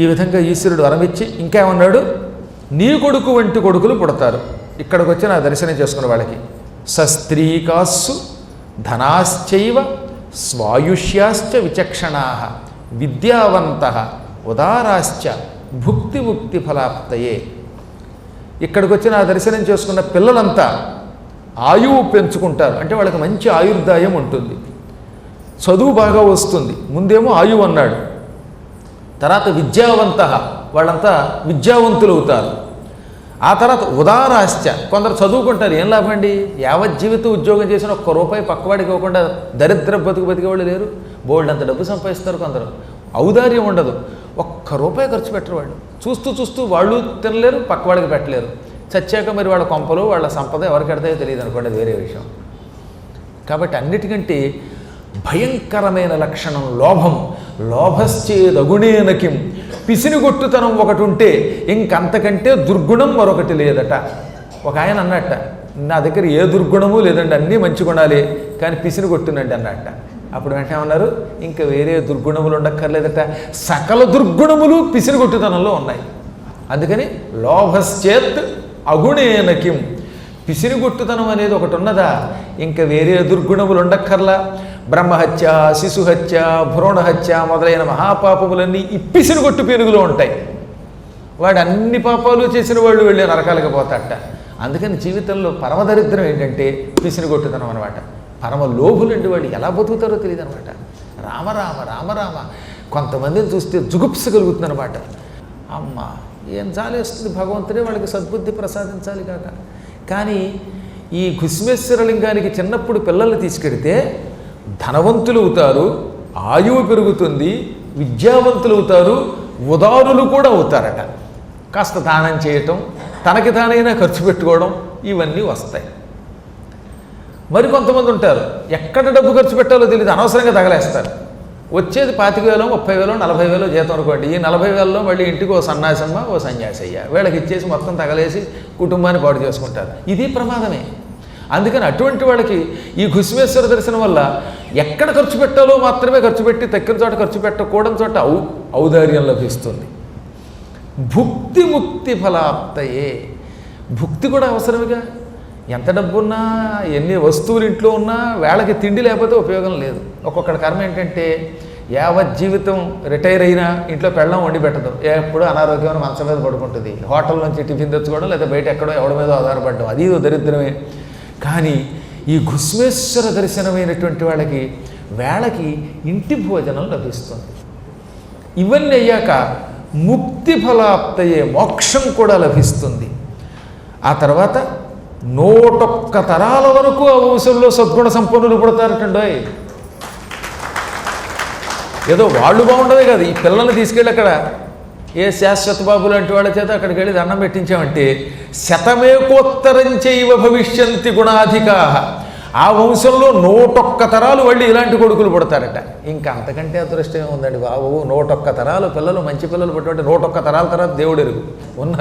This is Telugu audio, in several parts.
ఈ విధంగా ఈశ్వరుడు వరమిచ్చి ఇంకా ఏమన్నాడు, నీ కొడుకు వంటి కొడుకులు పుడతారు ఇక్కడికి వచ్చి నా దర్శనం చేసుకున్న వాళ్ళకి. సస్త్రీకాస్సు ధనాశ్చైవ స్వాయుష్యాశ్చ విచక్షణా విద్యావంత ఉదారాశ్చ భుక్తి ముక్తి ఫలాప్తయే. ఇక్కడికి వచ్చి నా దర్శనం చేసుకున్న పిల్లలంతా ఆయువు పెంచుకుంటారు, అంటే వాళ్ళకి మంచి ఆయుర్దాయం ఉంటుంది, చదువు బాగా వస్తుంది. ముందేమో ఆయువు అన్నాడు, తర్వాత విద్యావంత, వాళ్ళంతా విద్యావంతులు అవుతారు. ఆ తర్వాత ఉదారాశ్చ, కొందరు చదువుకుంటారు, ఏం లాభం అండి, యావజ్జీవితం ఉద్యోగం చేసిన ఒక్క రూపాయి పక్కవాడికి ఇవ్వకుండా దరిద్ర బతికేవాళ్ళు లేరు. బోల్డ్ అంత డబ్బు సంపాదిస్తారు కొందరు, ఔదార్యం ఉండదు, ఒక్క రూపాయి ఖర్చు పెట్టరు వాళ్ళు. చూస్తూ చూస్తూ వాళ్ళు తినలేరు, పక్కవాడికి పెట్టలేరు. చచ్చాక మరి వాళ్ళ కొంపలు వాళ్ళ సంపద ఎవరికి ఎడతాయో తెలియదు అనుకోండి, అది వేరే విషయం. కాబట్టి అన్నిటికంటే భయంకరమైన లక్షణం లోభం. లోభశ్చేదగుణేనకిం, పిసినిగొట్టుతనం ఒకటి ఉంటే ఇంకంతకంటే దుర్గుణం మరొకటి లేదట. ఒక ఆయన అన్నట్ట, నా దగ్గర ఏ దుర్గుణము లేదండి, అన్నీ మంచి గుణాలే, కానీ పిసినిగొట్టునండి అన్నట్ట. అప్పుడు వెంటనే అన్నారు, ఇంకా వేరే దుర్గుణములు ఉండక్కర్లేదట, సకల దుర్గుణములు పిసినిగొట్టుతనంలో ఉన్నాయి. అందుకని లోభశ్చేత్ అగుణేనకిం, పిసినిగొట్టుతనం అనేది ఒకటి ఉన్నదా, ఇంకా వేరే దుర్గుణములు ఉండక్కర్లా. బ్రహ్మహత్య, శిశుహత్య, భ్రూణహత్య మొదలైన మహాపాపములన్నీ ఈ పిసినిగొట్టు పేరుగులో ఉంటాయి. వాడు అన్ని పాపాలు చేసిన వాళ్ళు వెళ్ళే నరకాలకు పోతాట. అందుకని జీవితంలో పరమదరిద్రం ఏంటంటే పిసినిగొట్టుతనం అనమాట. పరమ లోభులండి వాళ్ళు, ఎలా బతుకుతారో తెలియదు అనమాట. రామరామ రామరామ, కొంతమందిని చూస్తే జుగుప్స కలుగుతుందనమాట. అమ్మ ఏం చాలేస్తుంది, భగవంతుడే వాళ్ళకి సద్బుద్ధి ప్రసాదించాలి కాక. కానీ ఈ ఘుస్మేశ్వరలింగానికి చిన్నప్పుడు పిల్లల్ని తీసుకెడితే ధనవంతులు అవుతారు, ఆయువు పెరుగుతుంది, విద్యావంతులు అవుతారు, ఉదారులు కూడా అవుతారట. కాస్త దానం చేయటం, తనకి తానైనా ఖర్చు పెట్టుకోవడం, ఇవన్నీ వస్తాయి. మరి కొంతమంది ఉంటారు, ఎక్కడ డబ్బు ఖర్చు పెట్టాలో తెలియదు, అనవసరంగా తగలేస్తారు. వచ్చేది 25,000, 30,000, 40,000 జీతం అనుకోండి. ఈ 40,000లో మళ్ళీ ఇంటికి ఓ సన్నాసమ్మ, ఓ సన్యాసయ్య, వీళ్ళకి ఇచ్చేసి మొత్తం తగలేసి కుటుంబాన్ని పాడు చేసుకుంటారు. ఇది ప్రమాదమే. అందుకని అటువంటి వాళ్ళకి ఈ ఘుస్మేశ్వర దర్శనం వల్ల ఎక్కడ ఖర్చు పెట్టాలో మాత్రమే ఖర్చు పెట్టి, తక్కిన చోట ఖర్చు పెట్టకూడని చోట ఔదార్యం లభిస్తుంది. భుక్తి ముక్తి ఫలాప్తయే, భుక్తి కూడా అవసరమేగా. ఎంత డబ్బున్నా, ఎన్ని వస్తువులు ఇంట్లో ఉన్నా, వేళకి తిండి లేకపోతే ఉపయోగం లేదు. ఒక్కొక్కడి కర్మ ఏంటంటే యావజ్జీవితం రిటైర్ అయినా ఇంట్లో పెళ్ళం వండి పెట్టదు, ఎప్పుడు అనారోగ్యమైన మంచం మీద పడుకుంటుంది, హోటల్ నుంచి టిఫిన్ తెచ్చుకోవడం, లేదా బయట ఎక్కడో ఎవడి మీద ఆధారపడడం, అది దరిద్రమే. కానీ ఈ ఘుస్మేశ్వర దర్శనమైనటువంటి వాళ్ళకి వేళకి ఇంటి భోజనం లభిస్తుంది. ఇవన్నీ అయ్యాక ముక్తి ఫలాప్తయే, మోక్షం కూడా లభిస్తుంది. ఆ తర్వాత 101 తరాల వరకు ఆ వంశంలో సద్గుణ సంపన్నులు పుడతారటండోయ్. ఏదో వాళ్ళు బాగుండదే కాదు, ఈ పిల్లల్ని తీసుకెళ్ళి అక్కడ ఏ శాశ్వత బాబు లాంటి వాళ్ళ చేత అక్కడికి వెళ్ళి దండం పెట్టించామంటే శతమేకోత్తరం చైవ భవిష్యంతి గుణాధికా, ఆ వంశంలో 101 తరాలు వాళ్ళు ఇలాంటి కొడుకులు పుడతారట. ఇంకా అంతకంటే అదృష్టం ఉందండి బాబు. 101 తరాలు పిల్లలు, మంచి పిల్లలు పుట్టినట్టు 101 తరాల తర్వాత దేవుడు ఎరుగు. ఉన్న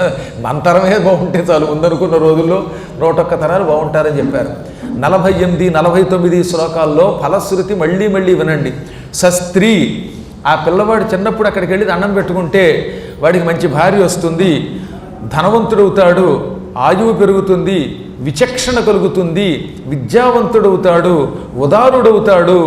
మంతరమే బాగుంటే చాలు, ఉందనుకున్న రోజుల్లో 101 తరాలు బాగుంటారని చెప్పారు. 48, 49 శ్లోకాల్లో ఫలశ్రుతి మళ్ళీ మళ్ళీ వినండి. సస్త్రీ, ఆ పిల్లవాడు చిన్నప్పుడు అక్కడికి వెళ్ళి దండం పెట్టుకుంటే వాడికి మంచి భార్య వస్తుంది, ధనవంతుడవుతాడు, ఆయువు పెరుగుతుంది, విచక్షణ కలుగుతుంది, విద్యావంతుడవుతాడు, ఉదారుడవుతాడు,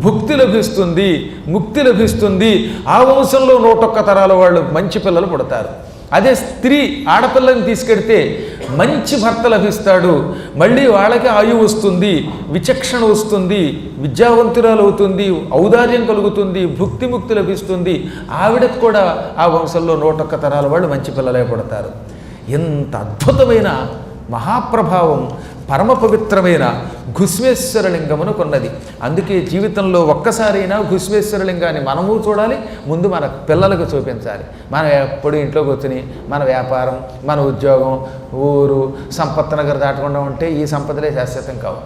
భుక్తి లభిస్తుంది, ముక్తి లభిస్తుంది. ఆ వంశంలో 101 తరాల వాళ్ళు మంచి పిల్లలు పుడతారు. అదే స్త్రీ ఆడపిల్లని తీసుకెడితే మంచి భర్త లభిస్తాడు, మళ్ళీ వాళ్ళకి ఆయువు వస్తుంది, విచక్షణ వస్తుంది, విద్యావంతురాలు అవుతుంది, ఔదార్యం కలుగుతుంది, భుక్తి ముక్తి లభిస్తుంది. ఆవిడకు కూడా ఆ వంశంలో 101 తరాల వాళ్ళు మంచి పిల్లలే పుడతారు. ఎంత అద్భుతమైన మహాప్రభావం పరమ పవిత్రమైన ఘుస్మేశ్వరలింగమునకున్నది. అందుకే జీవితంలో ఒక్కసారైనా ఘుస్మేశ్వరలింగాన్ని మనము చూడాలి, ముందు మన పిల్లలకు చూపించాలి. మనం ఎప్పుడు ఇంట్లో కూర్చుని మన వ్యాపారం, మన ఉద్యోగం, ఊరు, సంపత్ నగర్ దాటకుండా ఉంటే ఈ సంపదలే శాశ్వతం కావు.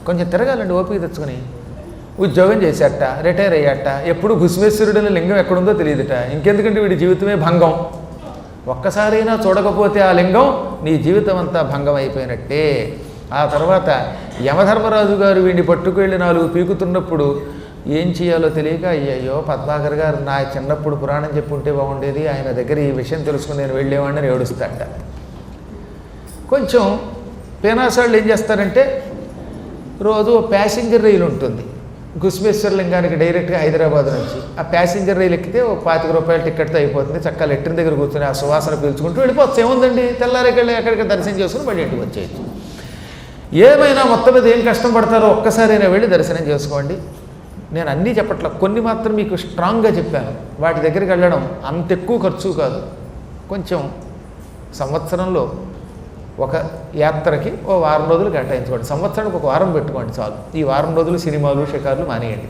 కొంచెం తిరగాలండి, ఓపిక తెచ్చుకొని. ఉద్యోగం చేసేట, రిటైర్ అయ్యాట, ఎప్పుడు ఘుస్మేశ్వరుడైన లింగం ఎక్కడుందో తెలియదుట. ఇంకెందుకంటే వీడి జీవితమే భంగం. ఒక్కసారైనా చూడకపోతే ఆ లింగం నీ జీవితం అంతా భంగం అయిపోయినట్టే. ఆ తర్వాత యమధర్మరాజు గారు వీడిని పట్టుకెళ్ళి 4 పీకుతున్నప్పుడు ఏం చేయాలో తెలియక అయ్యయ్యో పద్మాకర్ గారు నా చిన్నప్పుడు పురాణం చెప్పుంటే బాగుండేది, ఆయన దగ్గర ఈ విషయం తెలుసుకుని నేను వెళ్ళేవాడిని ఏడుస్తాట. కొంచెం పేనాసాళ్ళు ఏం చేస్తారంటే రోజు ప్యాసింజర్ రైలు ఉంటుంది గుస్మేశ్వర లింగానికి డైరెక్ట్గా హైదరాబాద్ నుంచి. ఆ ప్యాసింజర్ రైలు ఎక్కితే ఒక 25 రూపాయల టికెట్తో అయిపోతుంది. చక్కగా లెట్రిన్ దగ్గర కూర్చొని ఆ సువాసన పీల్చుకుంటూ వెళ్ళిపోవచ్చు. ఏముందండి, తెల్లారికెళ్ళి ఎక్కడికి దర్శనం చేసుకుని మళ్ళీ ఇంటికి వచ్చేయచ్చు. ఏమైనా మొత్తం మీద ఏం కష్టం పడతారో ఒక్కసారైనా వెళ్ళి దర్శనం చేసుకోండి. నేను అన్నీ చెప్పట్ల, కొన్ని మాత్రం మీకు స్ట్రాంగ్గా చెప్పాను. వాటి దగ్గరికి వెళ్ళడం అంత ఎక్కువ ఖర్చు కాదు. కొంచెం సంవత్సరంలో ఒక యాత్రకి ఓ వారం రోజులు కేటాయించుకోండి. సంవత్సరానికి ఒక వారం పెట్టుకోండి చాలు. ఈ వారం రోజులు సినిమాలు షికారులు మానేయండి.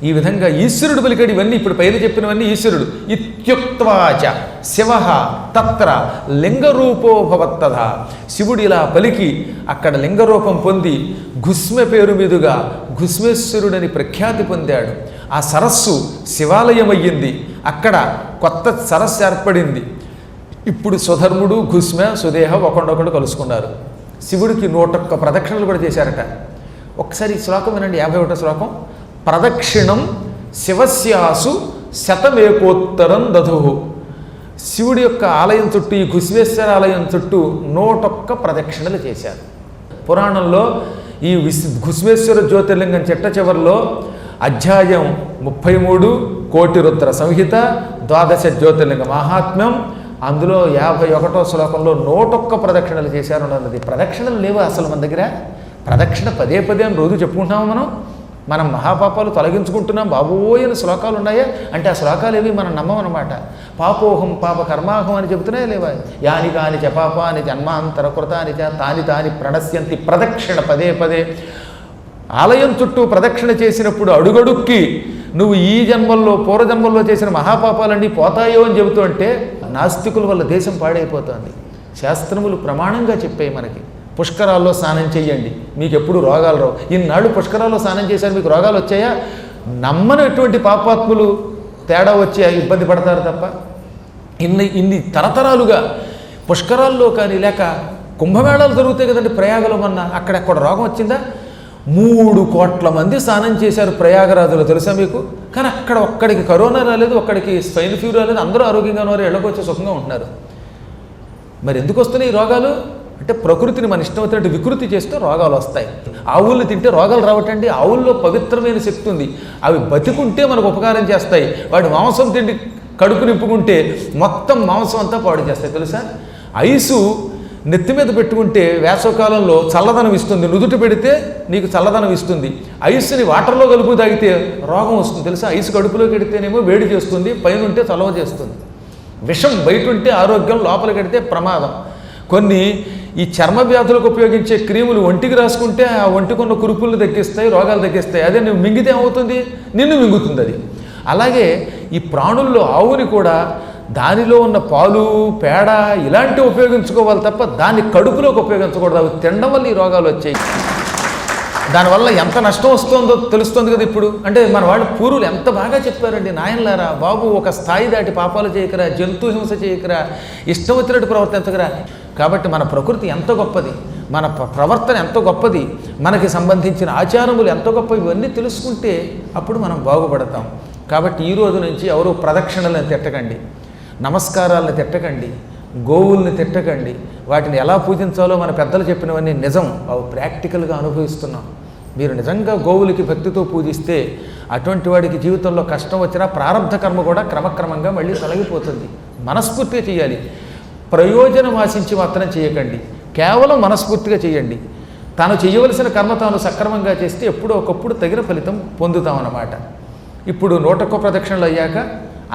ఈ విధంగా ఈశ్వరుడు పలికాడు ఇవన్నీ. ఇప్పుడు పైన చెప్పినవన్నీ ఈశ్వరుడు. ఇత్యుక్త్వాచ శివ తత్ర లింగరూపో భవత్తథ. శివుడు ఇలా పలికి అక్కడ లింగరూపం పొంది ఘుస్మె పేరు మీదుగా ఘుస్మేశ్వరుడని ప్రఖ్యాతి పొందాడు. ఆ సరస్సు శివాలయం అయ్యింది. అక్కడ కొత్త సరస్సు ఏర్పడింది. ఇప్పుడు సుధర్ముడు ఘుస్మ సుదేహ ఒకడొకడు కలుసుకున్నారు. శివుడికి 101 ప్రదక్షిణలు కూడా చేశారట. ఒకసారి ఈ శ్లోకం వినండి, 51వ శ్లోకం. ప్రదక్షిణం శివస్యాసు శతమేకోత్తరం దధు. శివుడి యొక్క ఆలయం చుట్టూ, ఈ ఘుస్మేశ్వర ఆలయం చుట్టూ 101 ప్రదక్షిణలు చేశారు. పురాణంలో ఈ ఘుస్మేశ్వర జ్యోతిర్లింగం చిట్ట చివరిలో అధ్యాయం 33 కోటి రుద్ర సంహిత 12 జ్యోతిర్లింగ మహాత్మ్యం, అందులో 51వ శ్లోకంలో 101 ప్రదక్షిణలు చేశారు అన్నది. ప్రదక్షిణలు లేవా అసలు మన దగ్గర? ప్రదక్షిణ పదే పదే అని రోజు చెప్పుకుంటున్నాము. మనం మహాపాపాలు తొలగించుకుంటున్నాం బాబోయని శ్లోకాలు ఉన్నాయా అంటే ఆ శ్లోకాలు ఏవి మనం నమ్మమన్నమాట. పాపోహం పాప కర్మాహం అని చెబుతున్నాయా లేవా? యాని కాని చ పాపాని జన్మాంతర కృతాని చ తాని తాని ప్రణశ్యంతి. ప్రదక్షిణ పదే పదే ఆలయం చుట్టూ ప్రదక్షిణ చేసినప్పుడు అడుగడుక్కి నువ్వు ఈ జన్మల్లో పూర్వజన్మల్లో చేసిన మహాపాపాలన్నీ పోతాయో అని చెబుతూ అంటే నాస్తికుల వల్ల దేశం పాడైపోతుంది. శాస్త్రములు ప్రమాణంగా చెప్పాయి మనకి. పుష్కరాల్లో స్నానం చెయ్యండి, మీకు ఎప్పుడు రోగాలు రావు. ఇన్నాళ్ళు పుష్కరాల్లో స్నానం చేశారు, మీకు రోగాలు వచ్చాయా? నమ్మనటువంటి పాపాత్ములు తేడా వచ్చి ఇబ్బంది పడతారు తప్ప ఇన్ని తరతరాలుగా పుష్కరాల్లో కానీ లేక కుంభమేళాలు జరుగుతాయి కదండి ప్రయాగలో. మొన్న అక్కడెక్కడ రోగం వచ్చిందా? 3 కోట్ల మంది స్నానం చేశారు ప్రయాగరాజులో, తెలుసా మీకు? కానీ అక్కడ ఒక్కడికి కరోనా రాలేదు, ఒక్కడికి స్వైన్ ఫ్లూ రాలేదు, అందరూ ఆరోగ్యంగా ఉన్నారు, ఇళ్ళకొచ్చి సుఖంగా ఉంటున్నారు. మరి ఎందుకు వస్తున్నాయి ఈ రోగాలు అంటే ప్రకృతిని మన ఇష్టం వచ్చినట్టు వికృతి చేస్తే రోగాలు వస్తాయి. ఆవుల్ని తింటే రోగాలు రావటండి. ఆవుల్లో పవిత్రమైన శక్తి ఉంది, అవి బతికుంటే మనకు ఉపకారం చేస్తాయి. వాటి మాంసం తిండి కడుపు నింపుకుంటే మొత్తం మాంసం అంతా పాడు చేస్తాయి, తెలుసా? ఐసు నెత్తి మీద పెట్టుకుంటే వేసవకాలంలో చల్లదనం ఇస్తుంది, నుదుటి పెడితే నీకు చల్లదనం ఇస్తుంది. ఐస్ని వాటర్లో కలుపు తాగితే రోగం వస్తుంది, తెలుసా? ఐసు కడుపులోకి ఎడితేనేమో వేడి చేస్తుంది, పైన ఉంటే చలవ చేస్తుంది. విషం బయట ఉంటే ఆరోగ్యం, లోపలికి ఎడితే ప్రమాదం. కొన్ని ఈ చర్మ వ్యాధులకు ఉపయోగించే క్రీములు ఒంటికి రాసుకుంటే ఆ ఒంటికున్న కురుపులను తగ్గిస్తాయి, రోగాలు తగ్గిస్తాయి. అదే నువ్వు మింగితే ఏమవుతుంది? నిన్ను మింగుతుంది అది. అలాగే ఈ ప్రాణుల్లో ఆవుని కూడా దానిలో ఉన్న పాలు పేడ ఇలాంటివి ఉపయోగించుకోవాలి తప్ప దాన్ని కడుపులోకి ఉపయోగించకూడదు. అవి తినడం వల్ల ఈ రోగాలు వచ్చాయి. దానివల్ల ఎంత నష్టం వస్తుందో తెలుస్తుంది కదా ఇప్పుడు. అంటే మన వాళ్ళు పూర్వులు ఎంత బాగా చెప్పారండి, నాయనలారా బాబు ఒక స్థాయి దాటి పాపాలు చేయకరా, జంతు హింస చేయకరా, ఇష్టం వచ్చినట్టు ప్రవర్తించకరా. కాబట్టి మన ప్రకృతి ఎంత గొప్పది, మన ప్రవర్తన ఎంత గొప్పది, మనకి సంబంధించిన ఆచారములు ఎంత గొప్పవి, ఇవన్నీ తెలుసుకుంటే అప్పుడు మనం బాగుపడతాం. కాబట్టి ఈ రోజు నుంచి ఎవరు ప్రదక్షిణలను తిట్టకండి, నమస్కారాలను తిట్టకండి, గోవుల్ని తిట్టకండి. వాటిని ఎలా పూజించాలో మన పెద్దలు చెప్పినవన్నీ నిజం, అవి ప్రాక్టికల్గా అనుభవిస్తున్నాం. మీరు నిజంగా గోవులకి భక్తితో పూజిస్తే అటువంటి వాడికి జీవితంలో కష్టం వచ్చినా ప్రారంధ కర్మ కూడా క్రమక్రమంగా మళ్ళీ తొలగిపోతుంది. మనస్ఫూర్తిగా చేయాలి, ప్రయోజనం ఆశించి మాత్రం చేయకండి, కేవలం మనస్ఫూర్తిగా చేయండి. తాను చేయవలసిన కర్మ తాను సక్రమంగా చేస్తే ఎప్పుడో ఒకప్పుడు తగిన ఫలితం పొందుతామన్నమాట. ఇప్పుడు 101 ప్రదక్షిణలు అయ్యాక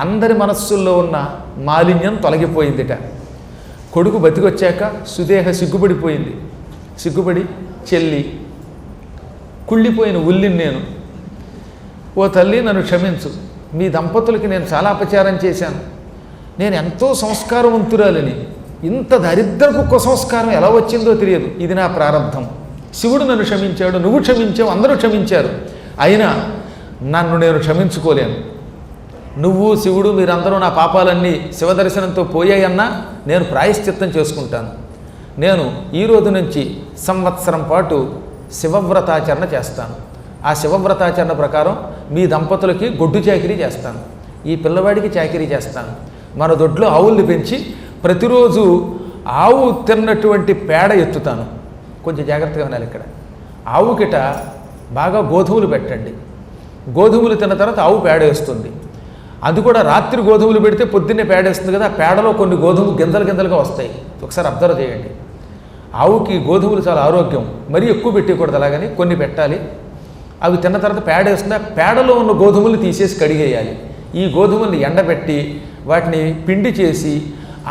అందరి మనస్సుల్లో ఉన్న మాలిన్యం తొలగిపోయిందిట. కొడుకు బతికొచ్చాక సుదేహ సిగ్గుపడిపోయింది. సిగ్గుపడి చెల్లి కుళ్ళిపోయిన ఉల్లిని నేను, ఓ తల్లి నన్ను క్షమించు, మీ దంపతులకి నేను చాలా అపచారం చేశాను, నేను ఎంతో సంస్కారవంతురాలని, ఇంత దరిద్రపు కుసంస్కారం ఎలా వచ్చిందో తెలియదు, ఇది నా ప్రారంధం. శివుడు నన్ను క్షమించాడు, నువ్వు క్షమించావు, అందరూ క్షమించారు, అయినా నన్ను నేను క్షమించుకోలేను. నువ్వు శివుడు మీరందరూ నా పాపాలన్నీ శివదర్శనంతో పోయాయన్నా నేను ప్రాయశ్చిత్తం చేసుకుంటాను. నేను ఈ రోజు నుంచి సంవత్సరం పాటు శివవ్రతాచరణ చేస్తాను. ఆ శివవ్రతాచరణ ప్రకారం మీ దంపతులకి గొడ్డు చాకిరీ చేస్తాను, ఈ పిల్లవాడికి చాకిరీ చేస్తాను. మన దొడ్లో ఆవుల్ని పెంచి ప్రతిరోజు ఆవు తిన్నటువంటి పేడ ఎత్తుతాను. కొంచెం జాగ్రత్తగా ఉండాలి ఇక్కడ. ఆవుకిట బాగా గోధుమలు పెట్టండి. గోధుమలు తిన్న తర్వాత ఆవు పేడ వేస్తుంది. అది కూడా రాత్రి గోధుమలు పెడితే పొద్దున్నే పేడ వేస్తుంది కదా, ఆ పేడలో కొన్ని గోధుమలు గింజలుగా వస్తాయి. ఒకసారి అబ్జర్వ్ చేయండి. ఆవుకి గోధుమలు చాలా ఆరోగ్యం, మరీ ఎక్కువ పెట్టకూడదు, అలాగని కొన్ని పెట్టాలి. అవి తిన్న తర్వాత పేడ వేస్తుంది. ఆ పేడలో ఉన్న గోధుమలు తీసేసి కడిగేయాలి. ఈ గోధుమల్ని ఎండబెట్టి వాటిని పిండి చేసి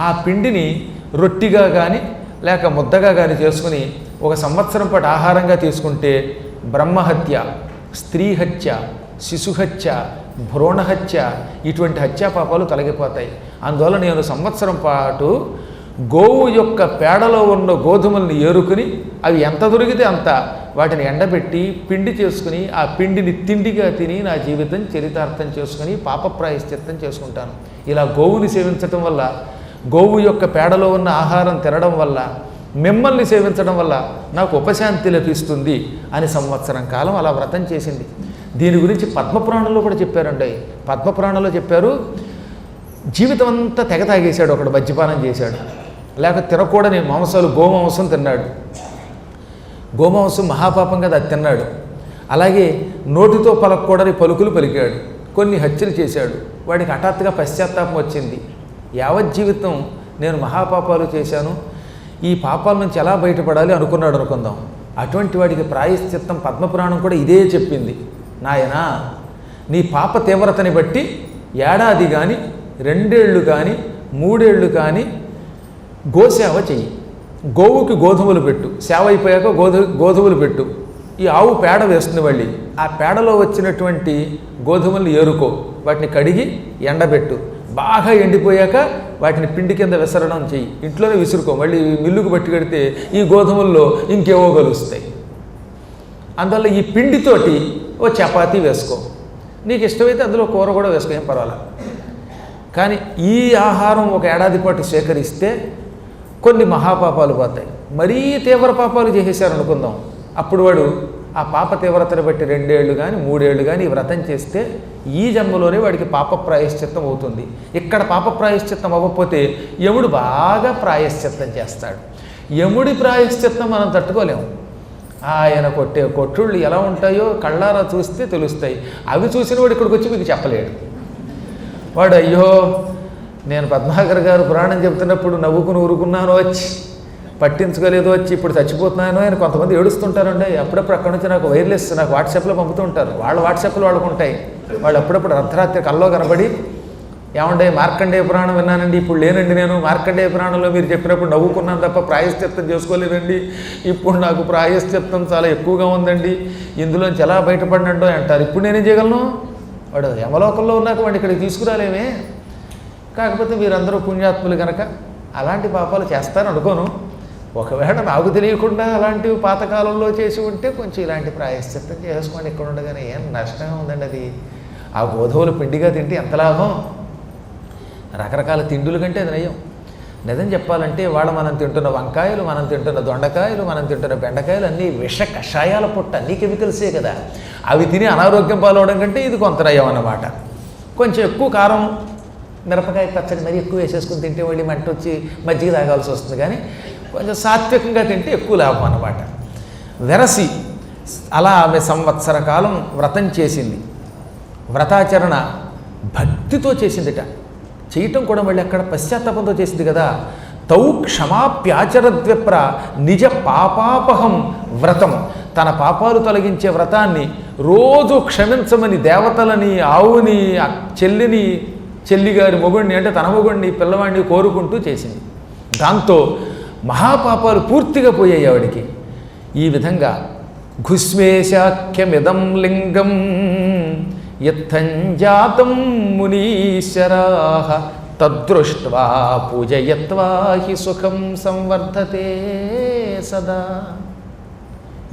ఆ పిండిని రొట్టిగా కానీ లేక ముద్దగా కానీ చేసుకుని 1 సంవత్సరం పాటు ఆహారంగా తీసుకుంటే బ్రహ్మహత్య, స్త్రీహత్య, శిశుహత్య, భ్రూణహత్య ఇటువంటి హత్యా పాపాలు తొలగిపోతాయి. అందువల్ల నేను సంవత్సరం పాటు గోవు యొక్క పేడలో ఉన్న గోధుమల్ని ఏరుకుని అవి ఎంత దొరికితే అంత వాటిని ఎండబెట్టి పిండి చేసుకుని ఆ పిండిని తిండిగా తిని నా జీవితం చరితార్థం చేసుకుని పాప ప్రాయశ్చిత్తం చేసుకుంటాను. ఇలా గోవుని సేవించటం వల్ల, గోవు యొక్క పేడలో ఉన్న ఆహారం తినడం వల్ల, మిమ్మల్ని సేవించడం వల్ల నాకు ఉపశాంతి లభిస్తుంది అని సంవత్సరం కాలం అలా వ్రతం చేసింది. దీని గురించి పద్మపురాణంలో కూడా చెప్పారండి. పద్మపురాణంలో చెప్పారు, జీవితం అంతా తెగ తాగేశాడు ఒకడు, మద్యపానం చేశాడు, లేక తినకూడని మాంసాలు గోమాంసం తిన్నాడు. గోమాంసం మహాపాపం కదా, అది తిన్నాడు. అలాగే నోటితో పలకూడని పలుకులు పలికాడు, కొన్ని హత్యలు చేశాడు. వాడికి హఠాత్తుగా పశ్చాత్తాపం వచ్చింది. యావజ్జీవితం నేను మహాపాపాలు చేశాను, ఈ పాపాల నుంచి ఎలా బయటపడాలి అనుకున్నాడు అనుకుందాం. అటువంటి వాడికి ప్రాయశ్చిత్తం పద్మపురాణం కూడా ఇదే చెప్పింది. నాయనా, నీ పాప తీవ్రతని బట్టి ఏడాది కానీ 2 ఏళ్ళు కానీ 3 ఏళ్ళు కానీ గోసేవ చెయ్యి. గోవుకి గోధుమలు పెట్టు, సేవ అయిపోయాక గోధుమలు పెట్టు. ఈ ఆవు పేడ వేస్తుంది మళ్ళీ, ఆ పేడలో వచ్చినటువంటి గోధుమల్ని ఏరుకో, వాటిని కడిగి ఎండబెట్టు. బాగా ఎండిపోయాక వాటిని పిండి కింద విసరడం చెయ్యి. ఇంట్లోనే విసురుకో, మళ్ళీ మిల్లుకు పట్టి కడితే ఈ గోధుమల్లో ఇంకేవో కలుస్తాయి. అందువల్ల ఈ పిండితోటి ఓ చపాతీ వేసుకో, నీకు ఇష్టమైతే అందులో కూర కూడా వేసుకో, ఏం పర్వాలేదు. కానీ ఈ ఆహారం 1 ఏడాది పాటు సేకరిస్తే కొన్ని మహాపాపాలు పోతాయి. మరీ తీవ్ర పాపాలు చేసేసారు అనుకుందాం, అప్పుడు వాడు ఆ పాప తీవ్రతను బట్టి 2 ఏళ్ళు కానీ 3 ఏళ్ళు కానీ వ్రతం చేస్తే ఈ జన్మలోనే వాడికి పాప ప్రాయశ్చిత్తం అవుతుంది. ఇక్కడ పాప ప్రాయశ్చిత్తం అవ్వకపోతే యముడు బాగా ప్రాయశ్చిత్తం చేస్తాడు. యముడి ప్రాయశ్చిత్తం మనం తట్టుకోలేము. ఆయన కొట్టే కొట్టుళ్ళు ఎలా ఉంటాయో కళ్ళారా చూస్తే తెలుస్తాయి. అవి చూసిన వాడు ఇక్కడికి వచ్చి మీకు చెప్పలేడు. వాడు అయ్యో నేను పద్మాకర్ గారు పురాణం చెబుతున్నప్పుడు నవ్వుకుని ఊరుకున్నాను వచ్చి, పట్టించుకోలేదు వచ్చి, ఇప్పుడు చచ్చిపోతున్నాను అని కొంతమంది ఏడుస్తుంటారండి. అప్పుడప్పుడు అక్కడ నుంచి నాకు వైర్లెస్ నాకు వాట్సాప్లో పంపుతూ ఉంటారు. వాళ్ళ వాట్సాప్లో వాళ్ళకు ఉంటాయి. వాళ్ళు అప్పుడప్పుడు అర్ధరాత్రి కల్లో కనబడి, ఏమంటే మార్కండేయ పురాణం విన్నానండి, ఇప్పుడు లేనండి, నేను మార్కండేయ పురాణంలో మీరు చెప్పినప్పుడు నవ్వుకున్నాను తప్ప ప్రాయశ్చిత్తం చేసుకోలేదండి, ఇప్పుడు నాకు ప్రాయశ్చిత్తం చాలా ఎక్కువగా ఉందండి, ఇందులోంచి ఎలా బయటపడినండో అంటారు. ఇప్పుడు నేనేం చేయగలను? వాడు యమలోకంలో ఉన్నాక వాడిని ఇక్కడికి తీసుకురాలేమే. కాకపోతే మీరందరూ పుణ్యాత్ములు కనుక అలాంటి పాపాలు చేస్తారని అనుకోను. ఒకవేళ నాకు తెలియకుండా అలాంటివి పాతకాలంలో చేసి ఉంటే కొంచెం ఇలాంటి ప్రాయశ్చిత్తం చేసుకోండి. ఇక్కడ ఉండగానే ఏం నష్టంగా ఉందండి. అది ఆ గోధుమలు పిండిగా తింటే ఎంత లాభం? రకరకాల తిండుల కంటే అది నయం. నిజం చెప్పాలంటే వాళ్ళు మనం తింటున్న వంకాయలు, మనం తింటున్న దొండకాయలు, మనం తింటున్న బెండకాయలు అన్నీ విష కషాయాల పుట్ట, అన్నీ కెమికల్సే కదా. అవి తిని అనారోగ్యం పాలవడం కంటే ఇది కొంత నయం అన్నమాట. కొంచెం ఎక్కువ కారం, మిరపకాయ పచ్చడి మరీ ఎక్కువ వేసేసుకుని తింటే మళ్ళీ మంట వచ్చి మజ్జిగ తాగాల్సి వస్తుంది. కానీ కొంచెం సాత్వికంగా తింటే ఎక్కువ లాభం అన్నమాట. వెరసి అలా ఆమె సంవత్సర కాలం వ్రతం చేసింది. వ్రతాచరణ భక్తితో చేసిందిట. చేయటం కూడా మళ్ళీ అక్కడ పశ్చాత్తాపంతో చేసింది కదా. తౌ క్షమాప్యాచరద్విప్ర నిజ పాపాపహం వ్రతం. తన పాపాలు తొలగించే వ్రతాన్ని రోజు క్షమించమని దేవతలని, ఆవుని, చెల్లిని, చెల్లిగారి మొగుడిని అంటే తన మొగుడిని, పిల్లవాడిని కోరుకుంటూ చేసింది. దాంతో మహాపాపాలు పూర్తిగా పోయాయి ఆవిడికి. ఈ విధంగా ఘుస్మేశాఖ్యమిదం లింగం యత్తంజాతం మునీశ్వరాః తద్దృష్ట్వా పూజయత్వా హి సుఖం సంవర్ధతే సదా